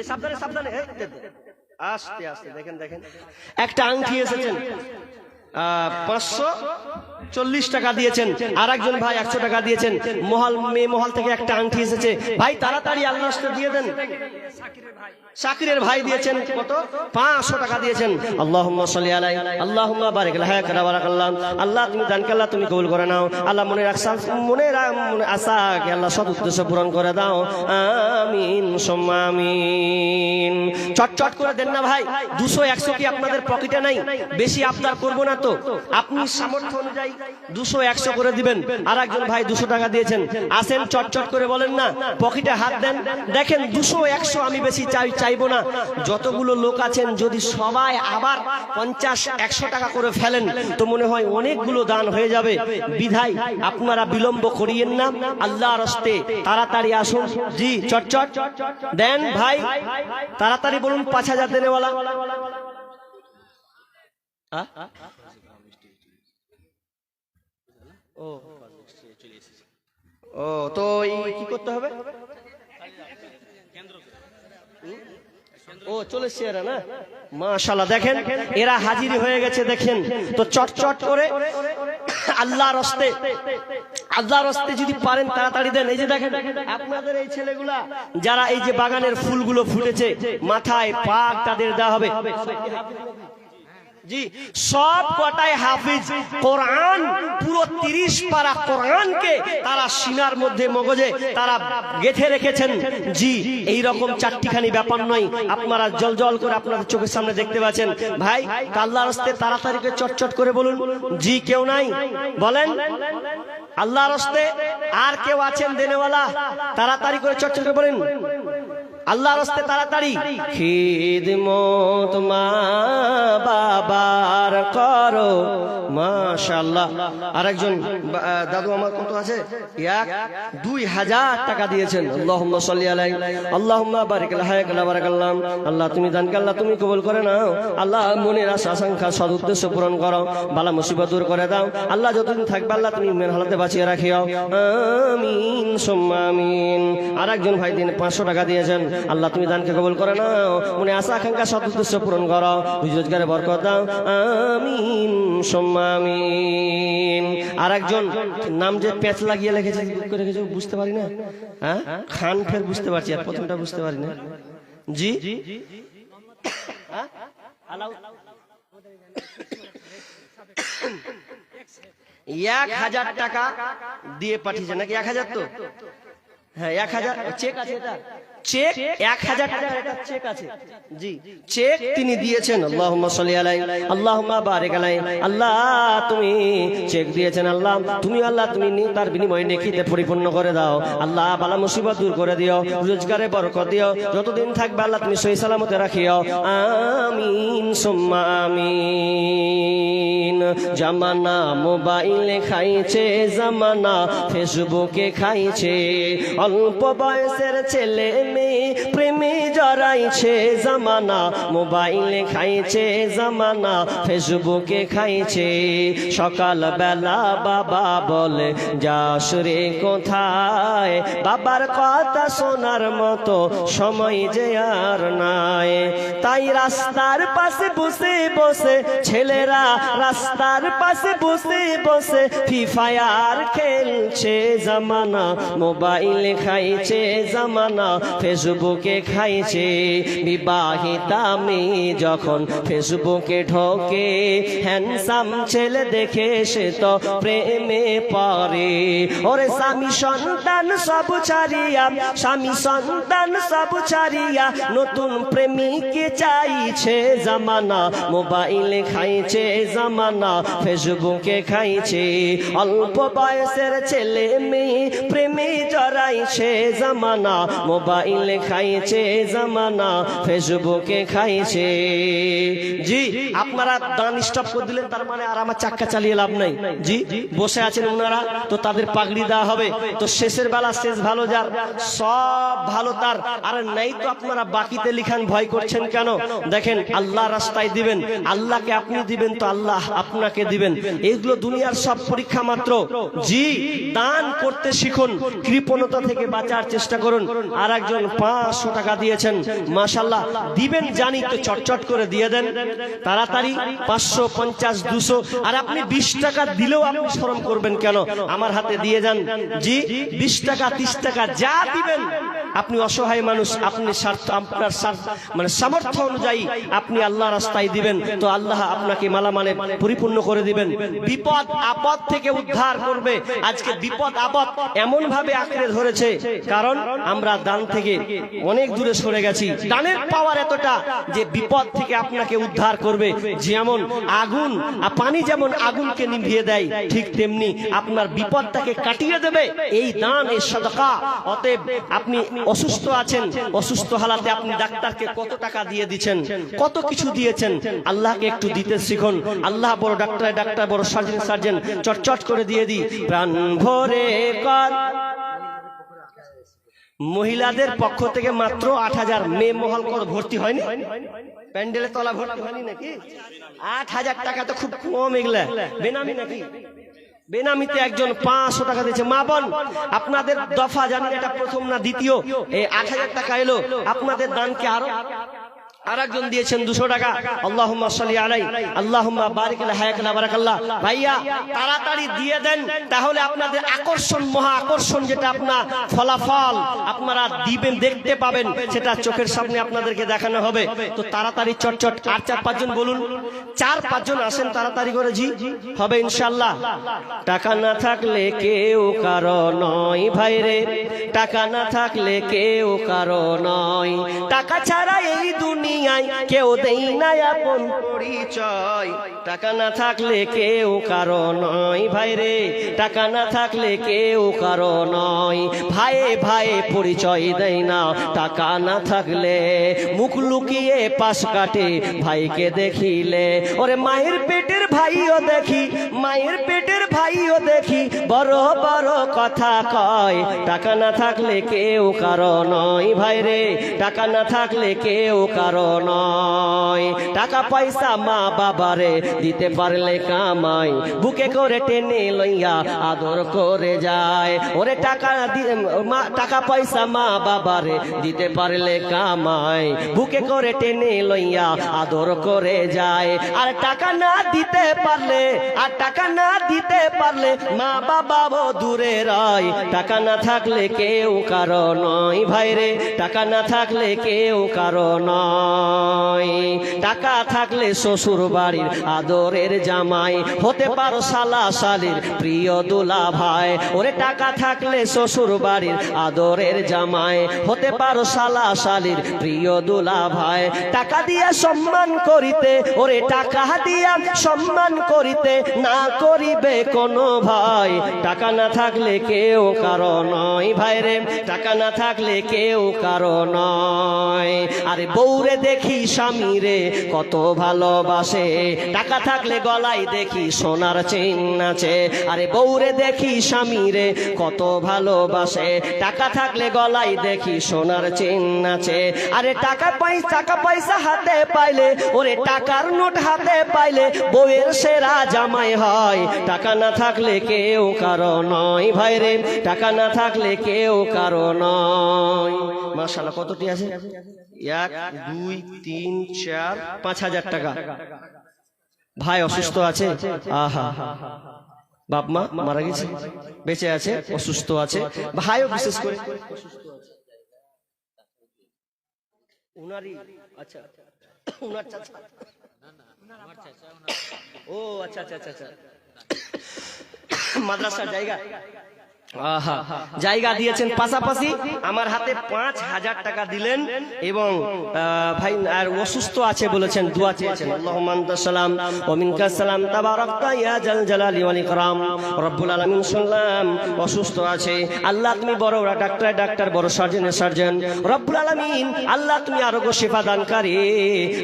সাবধানে সাবধানে আস্তে আস্তে দেখেন দেখেন একটা আংটি এসেছেন 540 টাকা দিয়েছেন। আর একজন ভাই 100 টাকা দিয়েছেন। মেয়ে মহল থেকে একটা আংটি এসেছে, ভাই তাড়াতাড়ি আল্লাহর রাস্তে দিয়ে দেন। শাকিরের ভাই দিয়েছেন কত? 500 টাকা দিয়েছেন। আল্লাহুম্মা সাল্লি আলাই আল্লাহুম্মা বারিক লাহুকা বারাকাল্লাহ। আল্লাহ তুমি দানকে আল্লাহ তুমি কবুল করে নাও। আল্লাহ মনের আশাকে আল্লাহ সৎ উদ্দেশ্য পূরণ করে দাও, আমিন সুম্মা আমিন। চটচট করে দেন না ভাই, 200-100 কি আপনাদের পকেটে নাই? বেশি আবদার করব না তো, আপনি সামর্থ্য অনুযায়ী 200-100 করে দিবেন। আর একজন ভাই 200 টাকা দিয়েছেন, আসেন চটচট করে বলেন না, পকেটে হাত দেন। দেখেন 200-100 আমি বেশি চাইবো না, যতগুলো লোক আছেন যদি সবাই আবার 50-100 টাকা করে ফেলেন তো মনে হয় অনেকগুলো দান হয়ে যাবে। বিধায় আপনারা বিলম্ব করিয়েন না, আল্লাহর রাস্তে তাড়াতাড়ি আসুন। জি চটচট দেন ভাই, তাড়াতাড়ি বলুন। 5,000 দেনেওয়ালা ও তো কি করতে হবে? ও চলে এসছে এরা না, মাশাআল্লাহ দেখেন এরা হাজির হয়ে গেছে দেখেন। তো চটচট করে আল্লাহর রাস্তে যদি পারেন তাড়াতাড়ি দেন। এই যে দেখেন আপনাদের এই ছেলেগুলা যারা এই যে বাগানের ফুলগুলো ফুটেছে মাথায় পাক তাদের দেওয়া হবে। জি সব কটাই হাফিজ কোরআন, পুরো 30 পারা কোরআনকে তারা সিনার মধ্যে মগজে তারা গেঁথে রেখেছেন। জি এই রকম 4টিখানি ব্যাপার নয়, আপনারা জল জল করে আপনাদের চোখের সামনে দেখতে পাচ্ছেন। ভাই আল্লাহর রাস্তে তাড়াতাড়ি করে চটচট করে বলুন। জি কেউ নাই বলেন আল্লাহর রাস্তে? আর কেউ আছেন দেনেওয়ালা? তাড়াতাড়ি করে চটচট করে বলেন আল্লাহর রাস্তে তাড়াতাড়ি। খিদমত মা বাবার করো, মাশাআল্লাহ। আরেকজন দাদু আমার কত আছে? 1-2,000 টাকা দিয়েছেন। আল্লাহুম্মা সাল্লি আলাইহি আল্লাহুম্মা বারিক লাহুকা বারাকাল্লাহ। আল্লাহ তুমি দানকে আল্লাহ তুমি কবুল করে নাও। আল্লাহ মনের আশা আকাঙ্ক্ষা সদ উদ্দেশ্য পূরণ করো, বালা মুসিবত দূর করে দাও। আল্লাহ যতদিন থাকবে আল্লাহ তুমি মেন হালাতে বাঁচিয়ে রাখিও, আমিন সুম্মা আমিন। আরেকজন ভাই দিন 500 টাকা দিয়েছেন। আল্লাহ তুমি দানকে কবুল করে নাও, মনে আশা আকাঙ্ক্ষা সদ উদ্দেশ্য পূরণ করো, রোজগারে বরকত দাও, আমিন সুম্মা আমিন। আরেকজন নাম যে পেঁচ লাগিয়ে লিখেছে করে কিছু বুঝতে পারি না, হ্যাঁ খান ফের বুঝতে পারছি, আর প্রথমটা বুঝতে পারি না। জি 1,000 টাকা দিয়ে পাঠিয়েছে নাকি? 1,000 তো হ্যাঁ 1,000 চেক আছে এটা। চেক 1000 টাকার একটা চেক আছে জি, চেক তিনি দিয়েছেন। আল্লাহুম্মা সাল্লি আলাইহি আল্লাহুম্মা বারিক আলাইহি। আল্লাহ তুমি চেক দিয়েছেন, আল্লাহ তুমি তার বিনিময়ে নেকিতে পরিপূর্ণ করে দাও। আল্লাহ বালা মুসিবত দূর করে দিও, রোজগারে বরকত দিও, যতদিন থাকবে আল্লাহ তুমি সহি সালামতে রাখিও। আমিন সুম্মা আমিন। জামানা মোবাইলে খাইছে, জামানা ফেসবুকে খাইছে, অল্প বয়সের ছেলে মেয়ে প্রেমে জড়াইছে, জামানা মোবাইলে খাইছে, জামানা ফেসবুকে খাইছে। সকাল বেলা বাবা বলে যাস রে কোথায়, বাবার কথা শোনার মতো সময় যে আর নাই। তাই রাস্তার পাশে বসে বসে ছেলেরা রাস্তার পাশে বসে বসে ফ্রি ফায়ার খেলছে, জামানা মোবাইলে খাইছে, জামানা ফেসবুকে খাইছে। বিবাহিতা মেয়ে যখন ফেসবুকে ঢোকে, হ্যান্ডসাম ছেলে দেখে সে তো প্রেমে পড়ে। ওরে স্বামী সন্তান সব ছাড়িয়া, স্বামী সন্তান সব ছাড়িয়া নতুন প্রেমিককে চাইছে, জামানা মোবাইলে খাইছে, জামানা ফেসবুকে খাইছে। অল্প বয়সের ছেলে মেয়ে প্রেমে জড়াইছে, জামানা মোবাইলে খাইছে, জামানা ফেসবুকে খাইছে। জি আপনারা দান স্টপ করে দিলেন, তার মানে আর আমার চাক্কা চালিয়ে লাভ নাই। জি বসে আছেন ওনারা, তো তাদের পাগড়ি দেওয়া হবে। তো শেষের বেলা শেষ ভালো যার, সব ভালো তার। আর নাই তো আপনারা বাকিতে লিখান, ভয় করছেন কেন? দেখেন আল্লাহ রাস্তায় দিবেন, আল্লাহকে আপনি দিবেন তো আল্লাহ আপনাকে দিবেন। এগুলো দুনিয়ার সব পরীক্ষা মাত্র। জি দান করতে শিখুন, কৃপণতা থেকে বাঁচার চেষ্টা করুন। আর একজন 500 টাকা দিয়েছেন, মাশাআল্লাহ দিবেন জানি, তো চটচট করে দিয়ে দেন তাড়াতাড়ি। 500, 50, 200। আর আপনি 20 টাকা দিলেও আপনি শরম করবেন কেন? আমার হাতে দিয়ে যান। জি 20 টাকা 30 টাকা যা দিবেন, আপনি অসহায় মানুষ, আপনি আপনার মানে সামর্থ্য অনুযায়ী আপনি আল্লাহ রাস্তায় দিবেন, তো আল্লাহ আপনাকে মালামালে পরিপূর্ণ করে দিবেন। বিপদ আপদ থেকে উদ্ধার করবে। আজকে বিপদ আপদ এমন ভাবে আঁকড়ে ধরেছে, কারণ আমরা দান থেকে অনেক দূরে সরে গেছি। দানের পাওয়ার এতটা যে বিপদ থেকে আপনাকে উদ্ধার করবে। যেমন আগুন আর পানি যেমন আগুনকে নিভিয়ে দেয়, ঠিক তেমনি আপনার বিপদটাকে কাটিয়ে দেবে এই দান, এই সাদাকা। অতএব আপনি অসুস্থ আছেন, অসুস্থ হালাতে আপনি ডাক্তারকে কত টাকা দিয়ে দিচ্ছেন, কত কিছু দিয়েছেন, আল্লাহকে একটু দিতে শিখুন। আল্লাহ বড় ডাক্তার, ডাক্তার বড় সার্জন, সার্জন চটচট করে দিয়ে দিই। প্রাণ ভরে কর। মহিলাদের পক্ষ থেকে মাত্র 8000। মেয়ে মহল কর ভর্তি হয়নি, প্যান্ডেলে তলা ভর্তি হয়নি নাকি? 8000 টাকা তো খুব কম। এগুলা বেনামি নাকি? বেনামিতে একজন 500 টাকা দিয়েছে। মা বোন আপনাদের দফা জানি এটা প্রথম না দ্বিতীয়, এই 8000 টাকা এলো। আপনাদের দানকে আরেকজন দিয়েছেন 200 টাকা। আল্লাহুম্মা সাল্লি আলাইহি আল্লাহুম্মা বারিক আলা হায়াকালা বারাকাল্লাহ। ভাইয়া তাড়াতাড়ি দিয়ে দেন, তাহলে আপনাদের আকর্ষণ, মহা আকর্ষণ, যেটা আপনার ফলাফল আপনারা দিবেন, দেখতে পাবেন, সেটা চোখের সামনে আপনাদেরকে দেখানো হবে। তো তাড়াতাড়ি চটচট। আর 4-5 জন বলুন, 4-5 জন আসেন তাড়াতাড়ি করে। জি হবে ইনশাআল্লাহ। টাকা না থাকলে কেউ কারো নয় ভাইরে, টাকা না থাকলে কেউ কারো নয়। টাকা ছাড়া এই দুনিয়া কেউ দেই না আপন পরিচয়। টাকা না থাকলে কেউ কারো নয় ভাইরে, টাকা না থাকলে কেউ কারো নয়। ভাইয়ে ভাইয়ে পরিচয় দেয় না টাকা না থাকলে, মুখ লুকিয়ে পাশ কাটে ভাইকে দেখিলে। ওরে মায়ের পেটের ভাইও দেখি, মায়ের পেটের ভাইও দেখি, বড় বড় কথা কয়। টাকা না থাকলে কেউ কারো নয় ভাইরে, টাকা না থাকলে কেউ কারো নয়। টাকা পয়সা মা বাবারে দিতে পারলে কামাই, বুকে করে টেনে লইয়া আদর করে যায়। ওরে টাকা পয়সা মা বাবারে দিতে পারলে কামাই, বুকে করে টেনে লইয়া আদর করে যায়। আর টাকা না দিতে পারলে, আর টাকা না দিতে পারলে মা বাবাও দূরে রয়। টাকা না থাকলে কেউ কারো নয় ভাইরে, টাকা না থাকলে কেউ কারো নয়। নয়। টাকা থাকলে শ্বশুর বাড়ির আদরের জামাই, হতে পারো শালা শালির প্রিয় দুলা ভাই। ওরে টাকা থাকলে শ্বশুর বাড়ির আদরের জামাই, হতে পারো শালা শালির প্রিয় দুলা ভাই। টাকা দিয়া সম্মান করিতে, ওরে টাকা দিয়া সম্মান করিতে না করিবে কোনো ভাই। টাকা না থাকলে কেউ কারো নয় ভাইরে, টাকা না থাকলে কেউ কারো নয়। আরে বউরে দেখি স্বামীরে কত ভালোবাসে, টাকা থাকলে গলায় দেখি সোনার চেইন আছে। আরে বউরে দেখি স্বামীরে কত ভালোবাসে, টাকা থাকলে গলায় দেখি সোনার চেইন আছে। আরে টাকা পয়সা হাতে পাইলে, ওরে টাকার নোট হাতে পাইলে বউয়ের সেরা জামাই হয়। টাকা না থাকলে কেউ কারো নয় ভাইরে, টাকা না থাকলে কেউ কারো নয়। মাশাআল্লাহ, কতটি আছে? 1 2 3 4 5,000 টাকা। ভাই অসুস্থ আছে, আহা, বাপ মা মারা গেছে, বেঁচে আছে, অসুস্থ আছে। ভাইও বিশেষ করে উনারই, আচ্ছা উনার চাচা, ও আচ্ছা আচ্ছা আচ্ছা, মাদ্রাসার জায়গা, আহা, জায়গা দিয়েছেন। পাশাপাশি আমার হাতে 5,000 টাকা দিলেন এবং ভাই আর অসুস্থ আছে বলেছেন, দোয়া চেয়েছেন। আল্লাহুম্মা আনতাস সালাম ওয়া মিনকাস সালাম তাবারাকতা ইয়া জাল জালালি ওয়াল ইকরাম। রব্বুল আলামিন শুনলাম অসুস্থ আছে, আল্লাহ তুমি বড় ডাক্তার, বড় সার্জন। রব্বুল আলামিন আল্লাহ তুমি আরোগ্য শিফা দানকারী,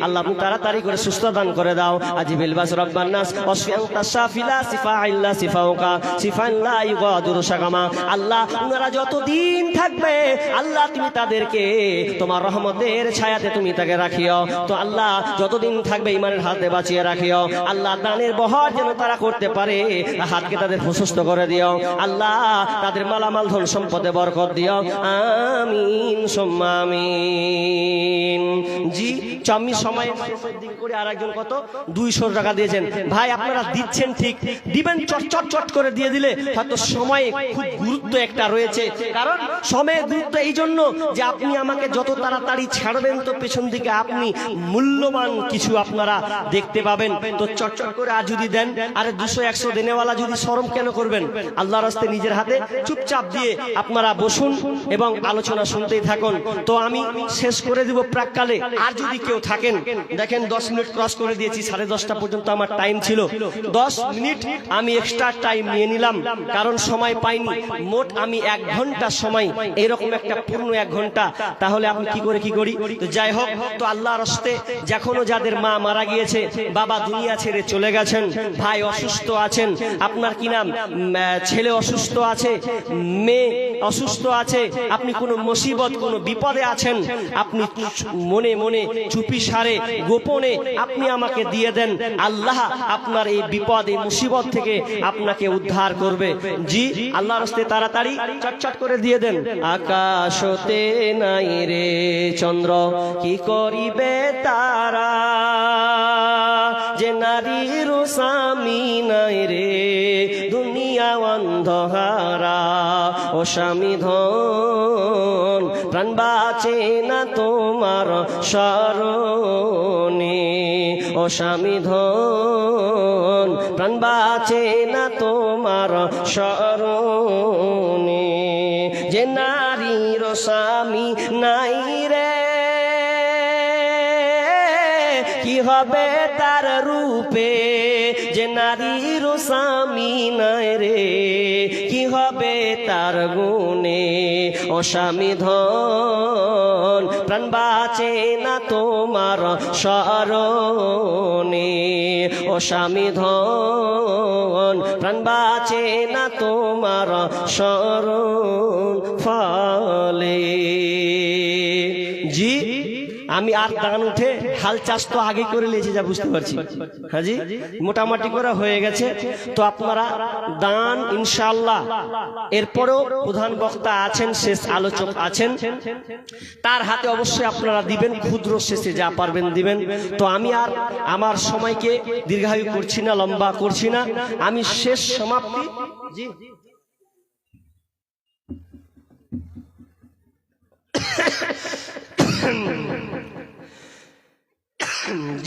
আল্লাহ তুমি তাড়াতাড়ি করে সুস্থ দান করে দাও। আজিবিল বাস রব্বান নাস ওয়াসফিআন তাশাফিলা শিফা ইল্লা শিফাউকা শিফান লা ইগাদিরু সাকামা। আল্লাহ উনারা যতদিন থাকবে আল্লাহ তুমি তাদেরকে তোমার রহমতের ছায়াতে তুমি তাকে রাখিও। তো আল্লাহ যতদিন থাকবে ইমানের হাতে বাঁচিয়ে রাখিও। আল্লাহ দানের বহর যেন তারা করতে পারে, হাতকে তাদের প্রশস্ত করে দিও। আল্লাহ তাদের মালামাল ধন সম্পদে বরকত দিও, আমিন সুম্মা আমিন। জি চামি সময় শেষের দিক করে আরেকজন কত 200 টাকা দিয়েছেন। ভাই আপনারা দিচ্ছেন ঠিক, দিবেন চট করে দিয়ে দিলে হয়তো সময় খুব গুরুত্ব একটা রয়েছে। কারণ সময়ের গুরুত্ব এই জন্য যে আপনি আমাকে যত তাড়াতাড়ি ছাড়বেন তো পেছন দিকে আপনি মূল্যবান কিছু আপনারা দেখতে পাবেন। তো চট করে আর যদি দেন, আরে 200-100 দেনেওয়ালা যদি শরম কেন করবেন? আল্লাহর রাস্তে নিজের হাতে চুপচাপ দিয়ে আপনারা বসুন এবং আলোচনা শুনতেই থাকুন। তো আমি শেষ করে দিব প্রাককালে। আর যদি কেউ থাকেন, দেখেন 10 মিনিট ক্রস করে দিয়েছি, 10:30 পর্যন্ত আমার টাইম ছিল। 10 মিনিট আমি এক্সট্রা টাইম নিয়ে নিলাম, কারণ সময় পাইনি। মোট আমি 1 ঘন্টা সময়, এরকম একটা পূর্ণ 1 ঘন্টা, তাহলে আপনি কি করি। তো যাই হোক, তো আল্লাহর রাস্তে যখনও যাদের মা মারা গিয়েছে, বাবা দুনিয়া ছেড়ে চলে গেছেন, ভাই অসুস্থ আছেন, আপনার কি নাম ছেলে অসুস্থ আছে, মেয়ে অসুস্থ আছে, আপনি কোনো মুসিবত কোনো বিপদে আছেন, আপনি মনে মনে চুপি সারে গোপনে আপনি আমাকে দিয়ে দেন, আল্লাহ আপনার এই বিপদ এই মুসিবত থেকে আপনাকে উদ্ধার করবে। জি আল্লাহর রাস্তে তাড়াতাড়ি চটচট করে দিয়ে দেন। আকাশতে নাই রে চন্দ্র, কি করিবে তারা, যে নারীর স্বামী নাই রে দুনিয়া অন্ধহারা। ও স্বামী ধন প্রাণ বাঁচে না তোমার শরণে, ও স্বামী ধন প্রাণ বাঁচে না তোমার শরণে। যে নারীর স্বামী নাই রে, কি হবে তার রূপে, যে নারীর স্বামী নাই রে, কি হবে তার গুণে। ও স্বামী ধন প্রাণ বাঁচে না তোমার শরণে, ও স্বামী ধন প্রাণ বাঁচে না তোমার শরণ ফলে। জি আমি আর দান উঠে হাল চাষ তো আগে করে নিয়েছি, যা বুঝতে পারছি। হ্যাঁ জি, মোটামুটি করে হয়ে গেছে। তো আপনারা দান ইনশাআল্লাহ, এরপরেও প্রধান বক্তা আছেন, শেষ আলোচক আছেন, তার হাতে অবশ্যই আপনারা দিবেন, ক্ষুদ্র শেষে যা পারবেন দিবেন। তো আমি আর আমার সময়কে দীর্ঘায়ু করছি না, লম্বা করছি না, আমি শেষ সমাপ্তি। জি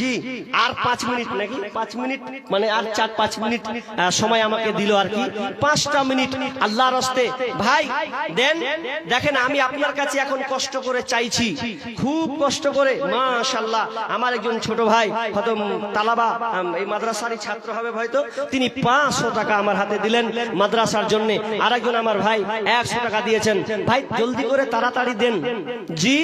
জি আর 5 মিনিট নাকি 5 মিনিট মানে আর 4-5 মিনিট সময় আমাকে দিল আর কি 5টা মিনিট আল্লাহর রাস্তে ভাই দেন দেখেন আমি আপনার কাছে এখন কষ্ট করে চাইছি খুব কষ্ট করে মাশাআল্লাহ আমার একজন ছোট ভাই হয়তো তালাবা এই মাদ্রাসারই ছাত্র হবে হয়তো তিনি 500 টাকা আমার হাতে দিলেন মাদ্রাসার জন্য আরেকজন আমার ভাই 100 টাকা দিয়েছেন ভাই জলদি করে তাড়াতাড়ি দেন জি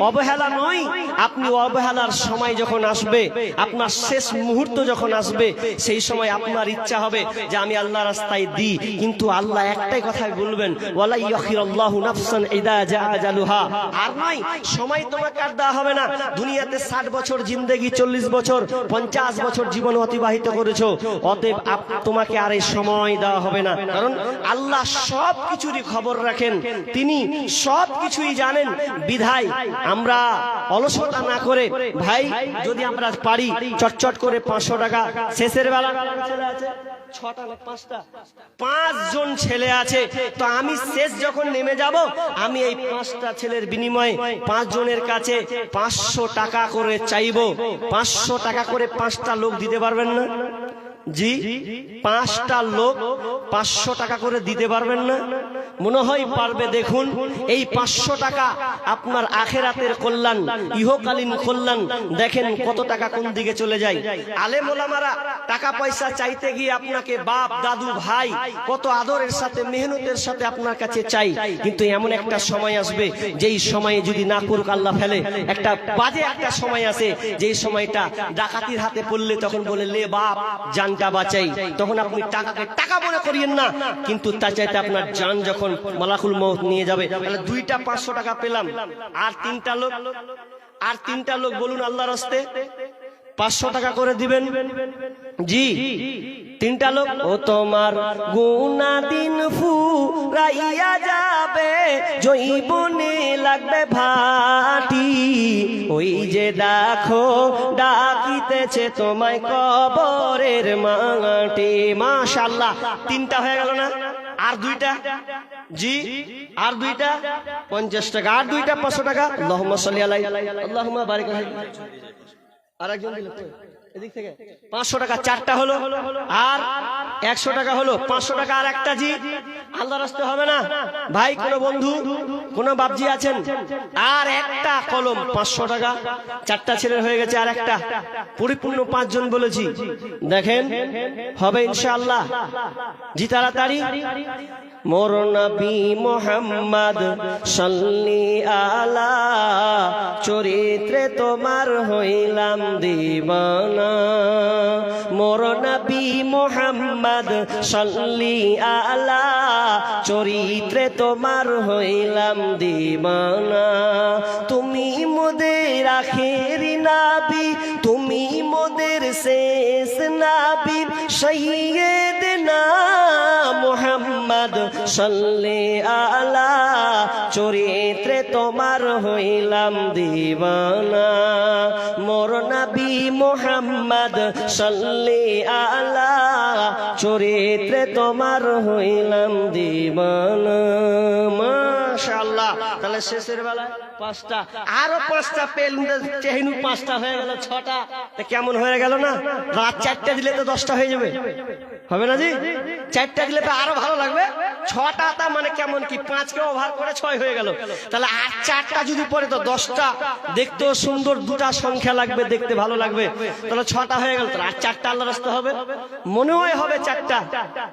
অবহেলা নয় আপনি অবহেলার সময় যখন আসবে আপনার শেষ মুহূর্ত যখন আসবে সেই সময় আপনার ইচ্ছা হবে যে আমি আল্লাহর রাস্তায় দিই কিন্তু আল্লাহ একটাই কথাই বলবেন ওয়ালা ইয়াখিরাল্লাহু নাফসান ইদা জা আজালুহা আর নয় সময় তোমাকে আর দেওয়া হবে না দুনিয়াতে 60 বছর জিন্দেগি 40 বছর 50 বছর জীবন অতিবাহিত করেছো অতএব তোমাকে আর এই সময় দেওয়া হবে না কারণ আল্লাহ সব কিছুরই খবর রাখেন তিনি সব কিছুই জানেন বিধায় আমরা অলসতা না করে ভাই যদি আমরা পারি চটচট করে 500 টাকা শেষের বেলা ছেলে আছে 6টা না 5টা 5 জন ছেলে আছে তো আমি শেষ যখন নেমে যাব আমি এই 5টা ছেলের বিনিময়ে 5 জনের কাছে 500 টাকা করে চাইবো 500 টাকা করে 5টা লোক দিতে পারবেন না জি 5টা লোক 500 টাকা করে দিতে পারবেন না মনে হয় পারবে দেখুন এই 500 টাকা আপনার আখিরাতের কল্যাণ ইহকালীন কল্যাণ দেখেন কত টাকা কোন দিকে চলে যায় আলেম ওলামারা টাকা পয়সা চাইতে গিয়ে আপনাকে বাপ দাদু ভাই কত আদরের সাথে মেহনতের সাথে আপনার কাছে চাই কিন্তু এমন একটা সময় আসবে যেই সময়ে যদি না করুক আল্লাহ ফেলে একটা বাজে একটা সময় আসে যেই সময়টা ডাকাতির হাতে পড়লে তখন বলে লে বাপ জানটা বাঁচাই তখন আপনি টাকাকে টাকা মনে করিয়েন না কিন্তু তার চাইতে আপনার জান যখন মালাকুল মউত নিয়ে যাবে তাহলে 2টা 500 টাকা পেলাম আর 3টা লোক বলুন আল্লাহর রাস্তে 500 টাকা করে দিবেন জি 3টা লোক ও তোমার গুনাহ দিন ফুরাইয়া যাবে জৈবনে লাগবে ভাটি ওই যে দেখো ডাকিতেছে তোমায় কবরের মাটি মাশাআল্লাহ 3টা হয়ে গেল না আর 2টা জি আর 2টা 50 টাকা আর 2টা 500 টাকা আল্লাহুম্মা সাল্লি আলাইহি আল্লাহুম্মা বারিক আলাইহি আরেকজন দিল এদিক থেকে 500 টাকা 4টা হলো আর 100 টাকা হলো 500 টাকা আর একটা জি আল্লাহর রাস্তে হবে না ভাই কোন বন্ধু কোন বাপজি আছেন আর একটা কলম 500 টাকা 4টা ছেলে হয়ে গেছে আর একটা পরিপূর্ণ 5 জন বলেছি দেখেন হবে ইনশাআল্লাহ জি তাড়াতাড়ি মোর নবী মুহাম্মদ সাল্লি আলা চরিত্রে তোমার হইলাম দিওয়ানা মোর নবী মুহাম্মদ সাল্লি আলা চরিত্রে তোমার হইলাম দিওয়ানা তুমি মোদের আখেরি নবী তুমি মোদের শেষ নবী সাইয়্যিদনা মুহাম্মদ সাল্লি আলা চরিত্রে তোমার হইলাম দিওয়ানা মোর নবী মুহাম্মদ সাল্লি আলা চরিত্রে তোমার হইলাম দিওয়ানা মাশাআল্লাহ তাহলে শেষের বেলা 5টা আরো 5টা পেল চেহিনু 5টা হয়ে গেল 6টা কেমন হয়ে গেল না রাত 4টা দিলে তো 10টা হয়ে যাবে হবে না জি 4টা দিলে তো আরো ভালো লাগবে 6টা তা মানে কেমন কি 5 কে ওভার করে 6 হয়ে গেল তাহলে আর 4টা যদি পড়ে তো 10টা দেখতেও সুন্দর দুটা সংখ্যা লাগবে দেখতে ভালো লাগবে তাহলে 6টা হয়ে গেল আর 4টা আল্লাহর রাস্তে হবে মনে হয় হবে 4টা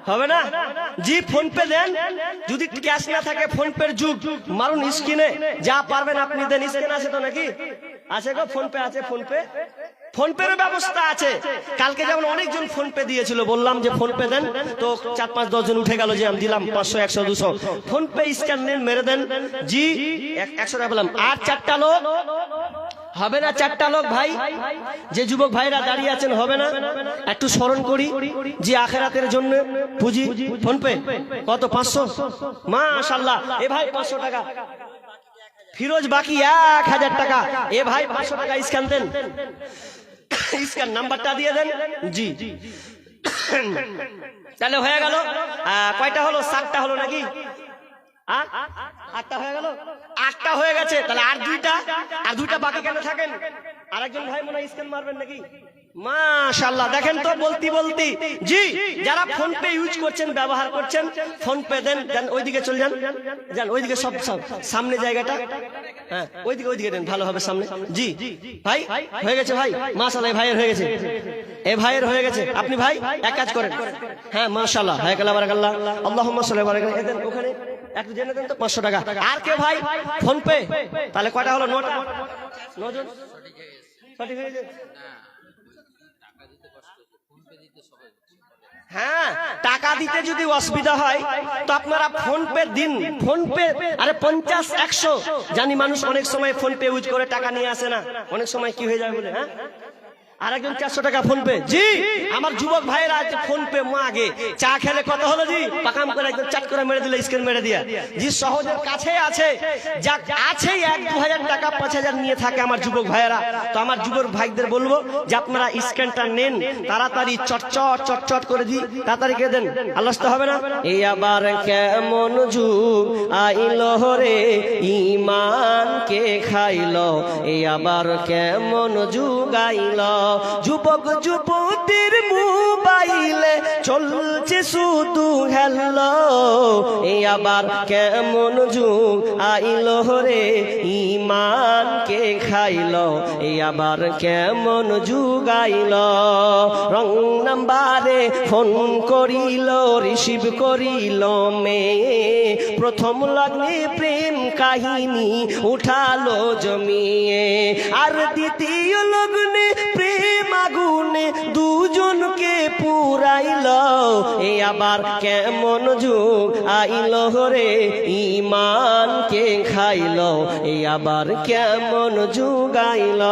হবে না জি ফোন পে দেন যদি ক্যাশ না থাকে ফোন পের যুগ মারুন স্ক্রিনে যা পারবেন আপনি দেন স্ক্রিন আছে তো নাকি আছে গো ফোন পে আছে ফোন পের ব্যবস্থা আছে কালকে যেমন অনেকজন ফোন পে দিয়েছিল বললাম যে ফোন পে দেন তো 4-5-10 জন উঠে গেল যে আমি দিলাম 500 100 200 ফোন পে স্ক্যান নেন মেরে দেন জি 100 টাকা বললাম আর 4টা লোক হবে না 4টা লোক ভাই যে যুবক ভাইরা দাঁড়িয়ে আছেন হবে না একটু স্মরণ করি যে আখিরাতের জন্য পুঁজি ফোন পে কত 500 মাশাআল্লাহ এ ভাই 500 টাকা ফিরোজ বাকি 1000 টাকা এ ভাই 500 টাকা স্ক্যান দেন স্ক্যান নাম্বারটা দিয়ে দেন জি তাহলে হয়ে গেল কয়টা হলো 7টা হলো নাকি 8টা হয়ে গেল 8টা হয়ে গেছে তাহলে আর 2টা বাকি কেন থাকেন আরেকজন ভাই মনে হয় স্ক্যান মারবেন নাকি? মাশাআল্লাহ, দেখেন তো বলতি বলতি। জি, যারা ফোন পে ইউজ করছেন, ব্যবহার করছেন, ফোন পে দেন, দেন ওইদিকে চলে যান, যান ওইদিকে, সব সব সামনে জায়গাটা, হ্যাঁ ওইদিকে দেন, ভালো হবে সামনে। জি ভাই হয়ে গেছে ভাই, মাশাআল্লাহ ভাইয়ের হয়ে গেছে, এ ভাইয়ের হয়ে গেছে। আপনি ভাই এক কাজ করেন, হ্যাঁ মাশাআল্লাহ, হায়াকাল্লাহ বারাকাল্লাহ, আল্লাহুম্মা সাল্লি বারাকাল্লাহ, এদেন ওখানে একটু জেনে দেন তো 500 টাকা। আর কে ভাই ফোন পে? তাহলে কয়টা হলো? 9টা, 9 জন সঠিক হয়ে গেছে। হ্যাঁ, টাকা দিতে যদি অসুবিধা হয় তো আপনারা ফোন পে দিন। ফোন পে, আরে 50 100 জানি মানুষ অনেক সময় ফোন পে ইউজ করে টাকা নিয়ে আসে না, অনেক সময় কি হয়ে যায় বলে। হ্যাঁ, আরেকজন 400 টাকা ফোন পে। জি, আমার যুবক ভাইয়েরা আছে ফোন পে। আগে চা খেলে কত হলো জি? পাকাম করে একদম চাট করে মেরে দিলে, স্ক্যান মেরে দিয়া। জি, সহজের কাছে আছে, যা আছে 1-2 টাকা 5,000 নিয়ে থাকে আমার যুবক ভাইয়েরা। তো আমার যুবক ভাইদের বলবো যে আপনারা স্ক্যানটা নেন, তাড়াতাড়ি চটচট করে দি, তাড়াতাড়ি কে দেন, আল্লাহতে হবে না। এই আবার কেমন যুগ আইলো রে, ঈমান কে খাইলো, এই আবার কেমন যুগ আইলো। যুবক যুবতীর মোবাইলে চলছে শুধু হ্যালো, এই আবার কেমন যুগ আইলো রে, ঈমান কে খাইলো, এই আবার কেমন যুগ আইলো। রং নাম্বারে ফোন করিল, রিসিভ করিল মেয়ে, প্রথম লগ্নে প্রেম কাহিনী উঠালো জমিয়ে, আর দ্বিতীয় লগ্নে প্রেম আগুনে দুজনকে পুরাইল, এ আবার কেমন যুগ আইল রে, ঈমান কে খাইল, এ আবার কেমন যুগ আইল।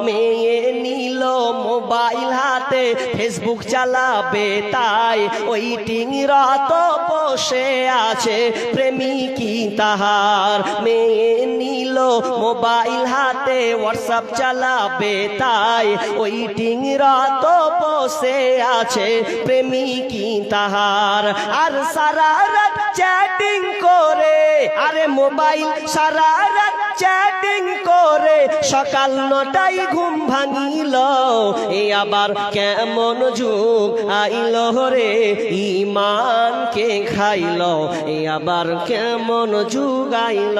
মেয়ে নিল মোবাইল হাতে, ফেসবুক চালাবে তাই, ওয়েটিং রত বসে আছে প্রেমিকী তাহার। মেয়ে নিল মোবাইল হাতে, হোয়াটসঅ্যাপ চালাবে তাই, ওয়েটিং রত বসে আছে প্রেমিকী তাহার। আর সারা রাত চ্যাটিং করে, আরে মোবাইল সারা রাত চ্যাটিং করে, সকাল 9টায় ঘুম ভাঙিল, এ আবার কেমন যুগ আইল রে, ঈমান কে খাইল, এ আবার কেমন যুগ আইল।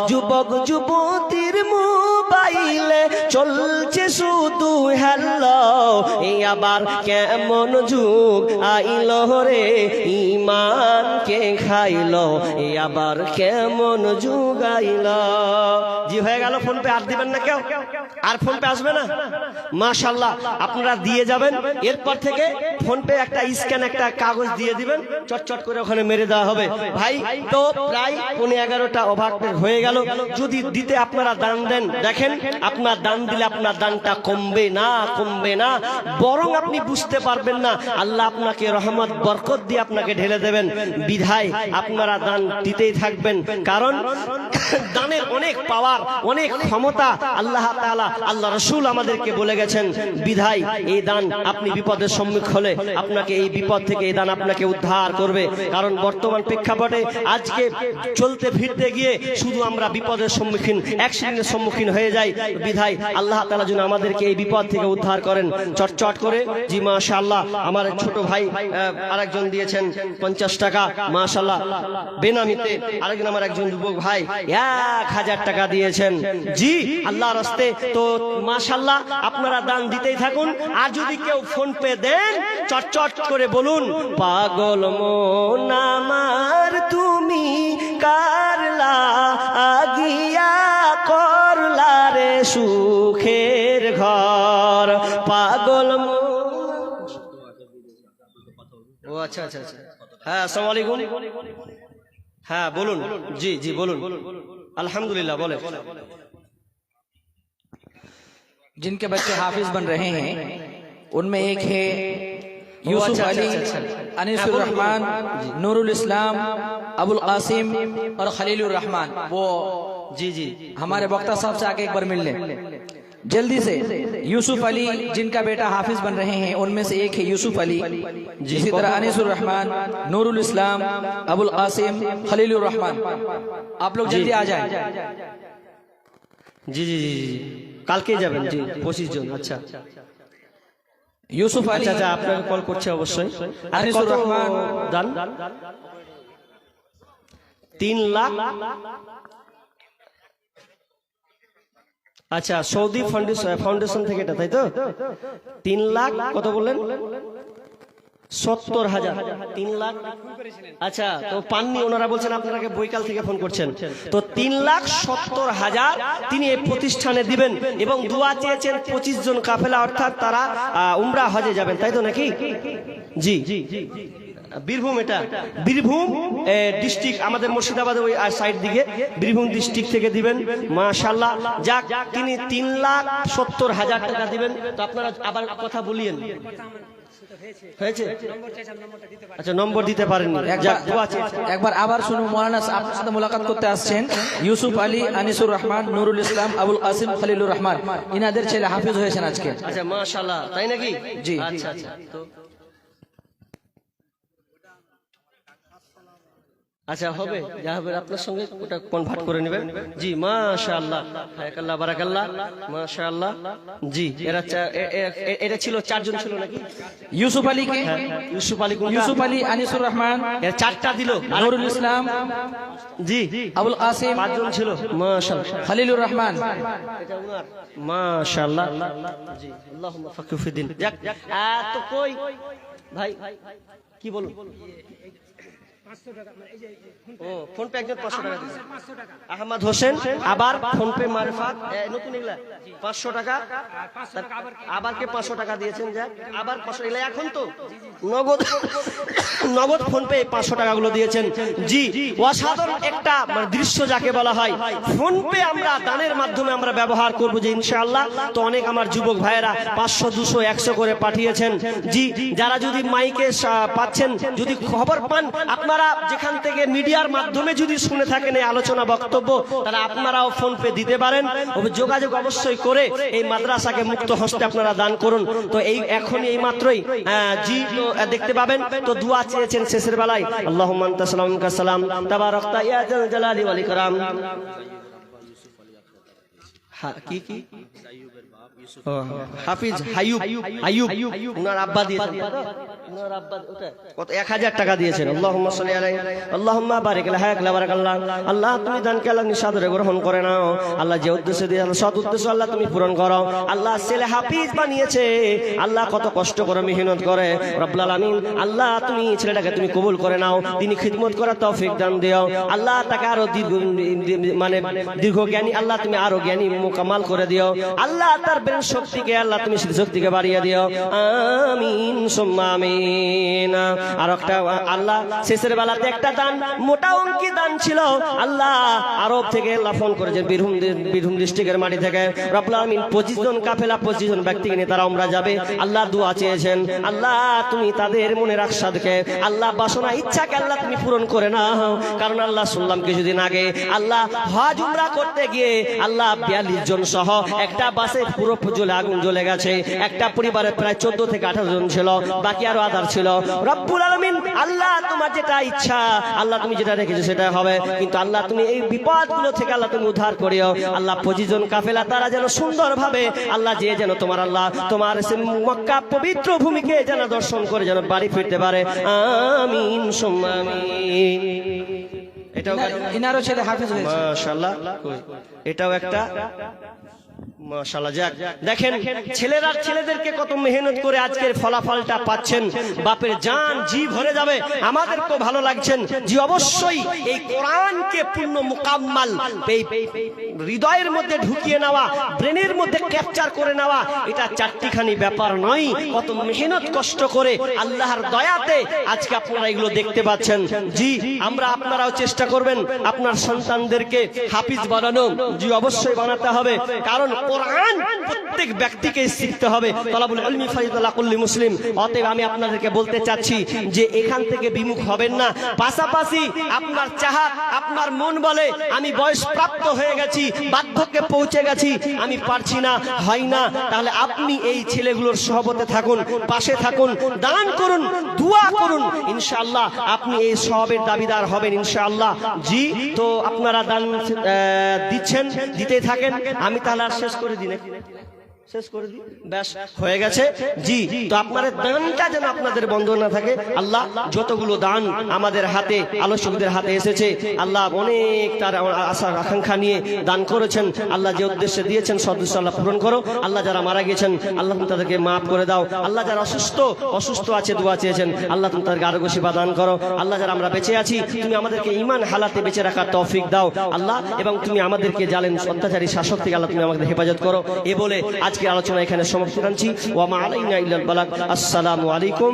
যুবক যুবতীর মোবাইলে চলছে শুধু হ্যালো, এ আবার কেমন যুগ আইল রে, ঈমান কে খাইল, এ আবার কেমন যুগ আইল। জি, হয়ে গেল ফোন পে। আর দিবেন না কেউ? আর ফোন পে আসবে না? মাশাআল্লাহ, আপনারা দিয়ে যাবেন। এরপর থেকে ফোন পে একটা স্ক্যান, একটা কাগজ দিয়ে দিবেন, চটচট করে ওখানে মেরে দেওয়া হবে। ভাই তো প্রায় 11:15 ওভারটেক হয়ে গেল। যদি দিতে আপনারা দান দেন, দেখেন আপনার দান দিলে আপনার দানটা কমবে না, বরং আপনি বুঝতে পারবেন না, আল্লাহ আপনাকে রহমত বরকত দিয়ে আপনাকে ঢেলে দেবেন। বিধায় আপনারা দান দিতেই থাকবেন, কারণ দানের অনেক পাওয়ার, অনেক ক্ষমতা আল্লাহ তাআলা, আল্লাহ রাসূল আমাদেরকে বলে গেছেন। বিধায় এই দান, আপনি বিপদের সম্মুখ হলে আপনাকে এই বিপদ থেকে এই দান আপনাকে উদ্ধার করবে। কারণ বর্তমান প্রেক্ষাপটে আজকে চলতে ফিরতে গিয়ে শুধু আমরা বিপদের সম্মুখীন, অ্যাক্সিডেন্টের সম্মুখীন হয়ে যাই। বিধায় আল্লাহ তাআলা যেন আমাদেরকে এই বিপদ থেকে উদ্ধার করেন, চটচট করে। জি মাশাআল্লাহ, আমার ছোট ভাই আরেকজন দিয়েছেন 50 টাকা, মাশাআল্লাহ বেনামিতে। আরেকজন আমার একজন যুবক ভাই 1000 টাকা দিয়েছেন। জি, আল্লাহর রাস্তে। তো মাশাআল্লাহ, আপনারা দান দিতেই থাকুন। আর যদি কেউ ফোন পে দেন, চটচট করে বলুন, পাগল মন আমার তুমি কারলা আগিয়া করলা রে সুখের ঘর, পাগল মন। ও আচ্ছা, হ্যাঁ আসসালামু আলাইকুম। হ্যাঁ বলুন। জি বলুন। अल्हम्दुलिल्लाह बोले। जिनके बच्चे हाफिज बन रहे हैं उनमें एक है यूसुफ अली, अनीसुर रहमान, नूरुल इस्लाम, अबुल कासिम और खलीलुर रहमान। वो जी हमारे वक्ता साहब से आके एक बार मिल लें जल्दी से। यूसुफ अली जिनका बेटा हाफिज बन रहे हैं उनमें से एक है यूसुफ अली, इसी तरह अनीसुर रहमान, नूरुल इस्लाम, अबुल कासिम, खलीलुर रहमान। आप लोग जल्दी आ जाएं। जी কালকে যাবেন জি 25 জন আচ্ছা यूसुफ अली আচ্ছা আচ্ছা আপনাকে কল করছে অবশ্যই আর আনিসুর কত রহমান দান 3 লাখ আচ্ছা সৌদি ফাউন্ডেশন থেকে এটা তাই তো 3 লাখ কত বললেন 70,000 3 লাখ আচ্ছা তো পাননি ওনারা বলছেন আপনাকে বৈকাল থেকে ফোন করছেন তো 3,70,000 তিনি এই প্রতিষ্ঠানে দিবেন এবং দোয়া চেয়েছেন 25 জন কাফেলা অর্থাৎ তারা উমরা হজে যাবেন তাই তো নাকি জি বীরভূম এটা বীরভূম ডিস্ট্রিক্ট আমাদের মুর্শিদাবাদের ওই সাইড দিকে বীরভূম ডিস্ট্রিক্ট থেকে দিবেন মাশাআল্লাহ যাক তিনি 3,70,000 টাকা দিবেন তো আপনারা আবার কথা বলিয়েন হয়েছে আচ্ছা নম্বর দিতে পারেননি যাক দোয়া চেয়েছেন একবার আবার শুনুন মৌলানা আপনার সাথে মোলাকাত করতে আসছেন ইউসুফ আলী আনিসুর রহমান নুরুল ইসলাম আবুল কাসিম খলিলুর রহমান ইনাদের ছেলে হাফেজ হয়েছেন আজকে আচ্ছা মাশাআল্লাহ তাই নাকি জি আচ্ছা আচ্ছা তো আচ্ছা হবে যা হবে আপনার সঙ্গে ওটা কনভার্ট করে নেবেন জি মাশাআল্লাহ হায়াকাল্লাহ বারাকাল্লাহ মাশাআল্লাহ জি এটা ছিল 4 জন ছিল নাকি ইউসুফ আলী কে ইউসুফ আলী কোনটা ইউসুফ আলী আনিসুর রহমান এর 4টা দিল নুরুল ইসলাম জি আবুল কাসিম 5 জন ছিল মাশাআল্লাহ খলিলুর রহমান এটা উনার মাশাআল্লাহ জি আল্লাহুম্মা ফাকিহু ফিদ্দিন যাক তো কই ভাই কি বলুন 500 টাকা মানে এই যে ও ফোন পে একজন 500 টাকা দিয়েছে আহমদ হোসেন আবার ফোন পে মারফত নতুন এগুলা 500 টাকা আবার কে 500 টাকা দিয়েছেন যা আবার 500 এগুলা এখন তো নগদ নগদ ফোন পে 500 টাকা গুলো দিয়েছেন জি অসাধারণ একটা মানে দৃশ্য যাকে বলা হয় ফোন পে আমরা দানের মাধ্যমে আমরা ব্যবহার করব যে ইনশাআল্লাহ তো অনেক আমার যুবক ভাইয়েরা 500 200 100 করে পাঠিয়েছেন জি যারা যদি মাইকে পাচ্ছেন যদি খবর পান আপনারা যেখান থেকে মিডিয়ার মাধ্যমে যদি শুনে থাকেন এই আলোচনা বক্তব্য তাহলে আপনারাও ফোন পে দিতে পারেন যোগাযোগ অবশ্যই করে এই মাদ্রাসাকে মুক্ত হস্তে আপনারা দান করুন তো এই এখনই এই মাত্রই জি তো দেখতে পাবেন তো দোয়া চেয়েছেন শেষের বেলায় আল্লাহুম্মা আনতা সালামুকা সালাম তাবারাকতা ইয়া জাল জালালি ওয়াল ইকরাম কি কি হাফিজ আইয়ুব উনার আব্বা দিয়েছেন উনার আব্বা ওটা কত 1000 টাকা দিয়েছেন আল্লাহুম্মা সাল্লি আলাইহি আল্লাহুম্মা বারিক লাহা বারাকাল্লাহ আল্লাহ তুমি দানকে আল্লাহ নিঃস্বার্থে গ্রহণ করে নাও আল্লাহ যে উদ্দেশ্যে দিয়ে সৎ উদ্দেশ্য আল্লাহ তুমি পূরণ করো আল্লাহ ছেলে হাফিজ বানিয়েছে আল্লাহ কত কষ্ট করে মেহনত করে রব্বুল আলামিন আল্লাহ তুমি ছেলেটাকে তুমি কবুল করে নাও তিনি খিদমত করার তৌফিক দান দিও আল্লাহ তাকে আরো মানে দীর্ঘ জ্ঞানী আল্লাহ তুমি আরো জ্ঞানী মুকাম্মাল করে দিও আল্লাহ তার ব্রেন শক্তিকে আল্লাহ তুমি শক্তিকে বাড়িয়ে দিও আমিন সুম্মা আমিন আর একটা আল্লাহ শেষের বেলাতে একটা দান মোটা অঙ্কি দান ছিল আল্লাহ আরব থেকে আল্লাহ ফোন করেছেন বীরভূম ডিস্ট্রিক্টের মাটি থেকে রব্বুল আলামিন 25 জন কাফেলা 25 জন ব্যক্তিকে নিয়ে তারা উমরা যাবে আল্লাহ দোয়া চেয়েছেন আল্লাহ তুমি তাদের মনের আশাকে আল্লাহ বাসনা ইচ্ছাকে আল্লাহ তুমি পূরণ করে নাও কারণ আল্লাহ শুনলাম কিছুদিন আগে আল্লাহ হজ উমরা করতে গিয়ে আল্লাহ 42 জন সহ একটা বাসে পুরো জ্বলে আগুন জ্বলে গেছে একটা পরিবারে প্রায় 14 থেকে 18 জন ছিল বাকি আরো আদার ছিল রব্বুল আলামিন আল্লাহ তোমার যেটা ইচ্ছা আল্লাহ তুমি যেটা রেখেছো সেটা হবে কিন্তু আল্লাহ তুমি এই বিপদগুলো থেকে আল্লাহ তুমি উদ্ধার করিও আল্লাহ 25 জন কাফেলা তারা যেন সুন্দরভাবে আল্লাহ যে যেন তোমার আল্লাহ তোমার মক্কা পবিত্র ভূমিকে যেন দর্শন করে যেন বাড়ি ফিরতে পারে আমিন সুম্মা আমিন এটাও ইনারও ছেলে হাফেজ হয়েছে মাশাআল্লাহ এটাও একটা মাশাআল্লাহ যাক দেখেন ছেলেরা ছেলেদেরকে কত মেহনত করে আজকের ফলাফলটা পাচ্ছেন বাপের জান জি ভরে যাবে আমাদেরকে ভালো লাগছেন জি অবশ্যই এই কোরআনকে পূর্ণ মুকাম্মাল এই হৃদয়ের মধ্যে ঢুকিয়ে নেওয়া ব্রেনের মধ্যে ক্যাপচার করে নেওয়া এটা চারটিখানি ব্যাপার নয় কত মেহনত কষ্ট করে আল্লাহর দয়াতে আজকে আপনারা এগুলো দেখতে পাচ্ছেন জি আমরা আপনারাও চেষ্টা করবেন আপনার সন্তানদেরকে হাফিজ বানানো জি অবশ্যই বানাতে হবে কারণ কোরআন প্রত্যেক ব্যক্তিকে শিখতে হবে তালাবুল ইলমি ফারিদাতুল কুল্লি মুসলিম অতএব আমি আপনাদেরকে বলতে চাচ্ছি যে এখান থেকে বিমুখ হবেন না পাশাপাশি আপনার চাহাত আপনার মন বলে আমি বয়স প্রাপ্ত হয়ে গেছি বার্ধক্যে পৌঁছে গেছি আমি পারছি না হয় না তাহলে আপনি এই ছেলেগুলোর সহবতে থাকুন পাশে থাকুন দান করুন দোয়া করুন ইনশাআল্লাহ আপনি এই সওয়াবের দাবিদার হবেন ইনশাআল্লাহ জি তো আপনারা দান দিচ্ছেন দিতে থাকেন আমি তাহলে আর শেষ করে দিন, শেষ করে দিন, ব্যাস হয়ে গেছে। জি, তো আপনাদের দানটা যেন আপনাদের বন্ধ না থাকে। আল্লাহ যতগুলো দান আমাদের হাতে, আলোচকদের হাতে এসেছে, আল্লাহ অনেক তার আশা আকাঙ্ক্ষা নিয়ে দান করেছেন। আল্লাহ যে উদ্দেশ্যে দিয়েছেন সদুদ্দেশ্য আল্লাহ পূরণ করো। আল্লাহ যারা মারা গেছেন আল্লাহ তুমি তাদেরকে মাফ করে দাও। আল্লাহ যারা অসুস্থ আছে দোয়া চেয়েছেন আল্লাহ তুমি তাদেরকে আরোগ্য সেবা দান করো। আল্লাহ যারা আমরা বেঁচে আছি তুমি আমাদেরকে ঈমান হালাতে বেঁচে রাখার তৌফিক দাও আল্লাহ, এবং তুমি আমাদেরকে জালেম অত্যাচারী শাসক থেকে আল্লাহ তুমি আমাদের হেফাজত করো। এ বলে আজকে আলোচনা এখানে সমাপ্তি টানছি। ওয়া মা আলাইনা ইল্লাল বালাগ। আসসালামু আলাইকুম।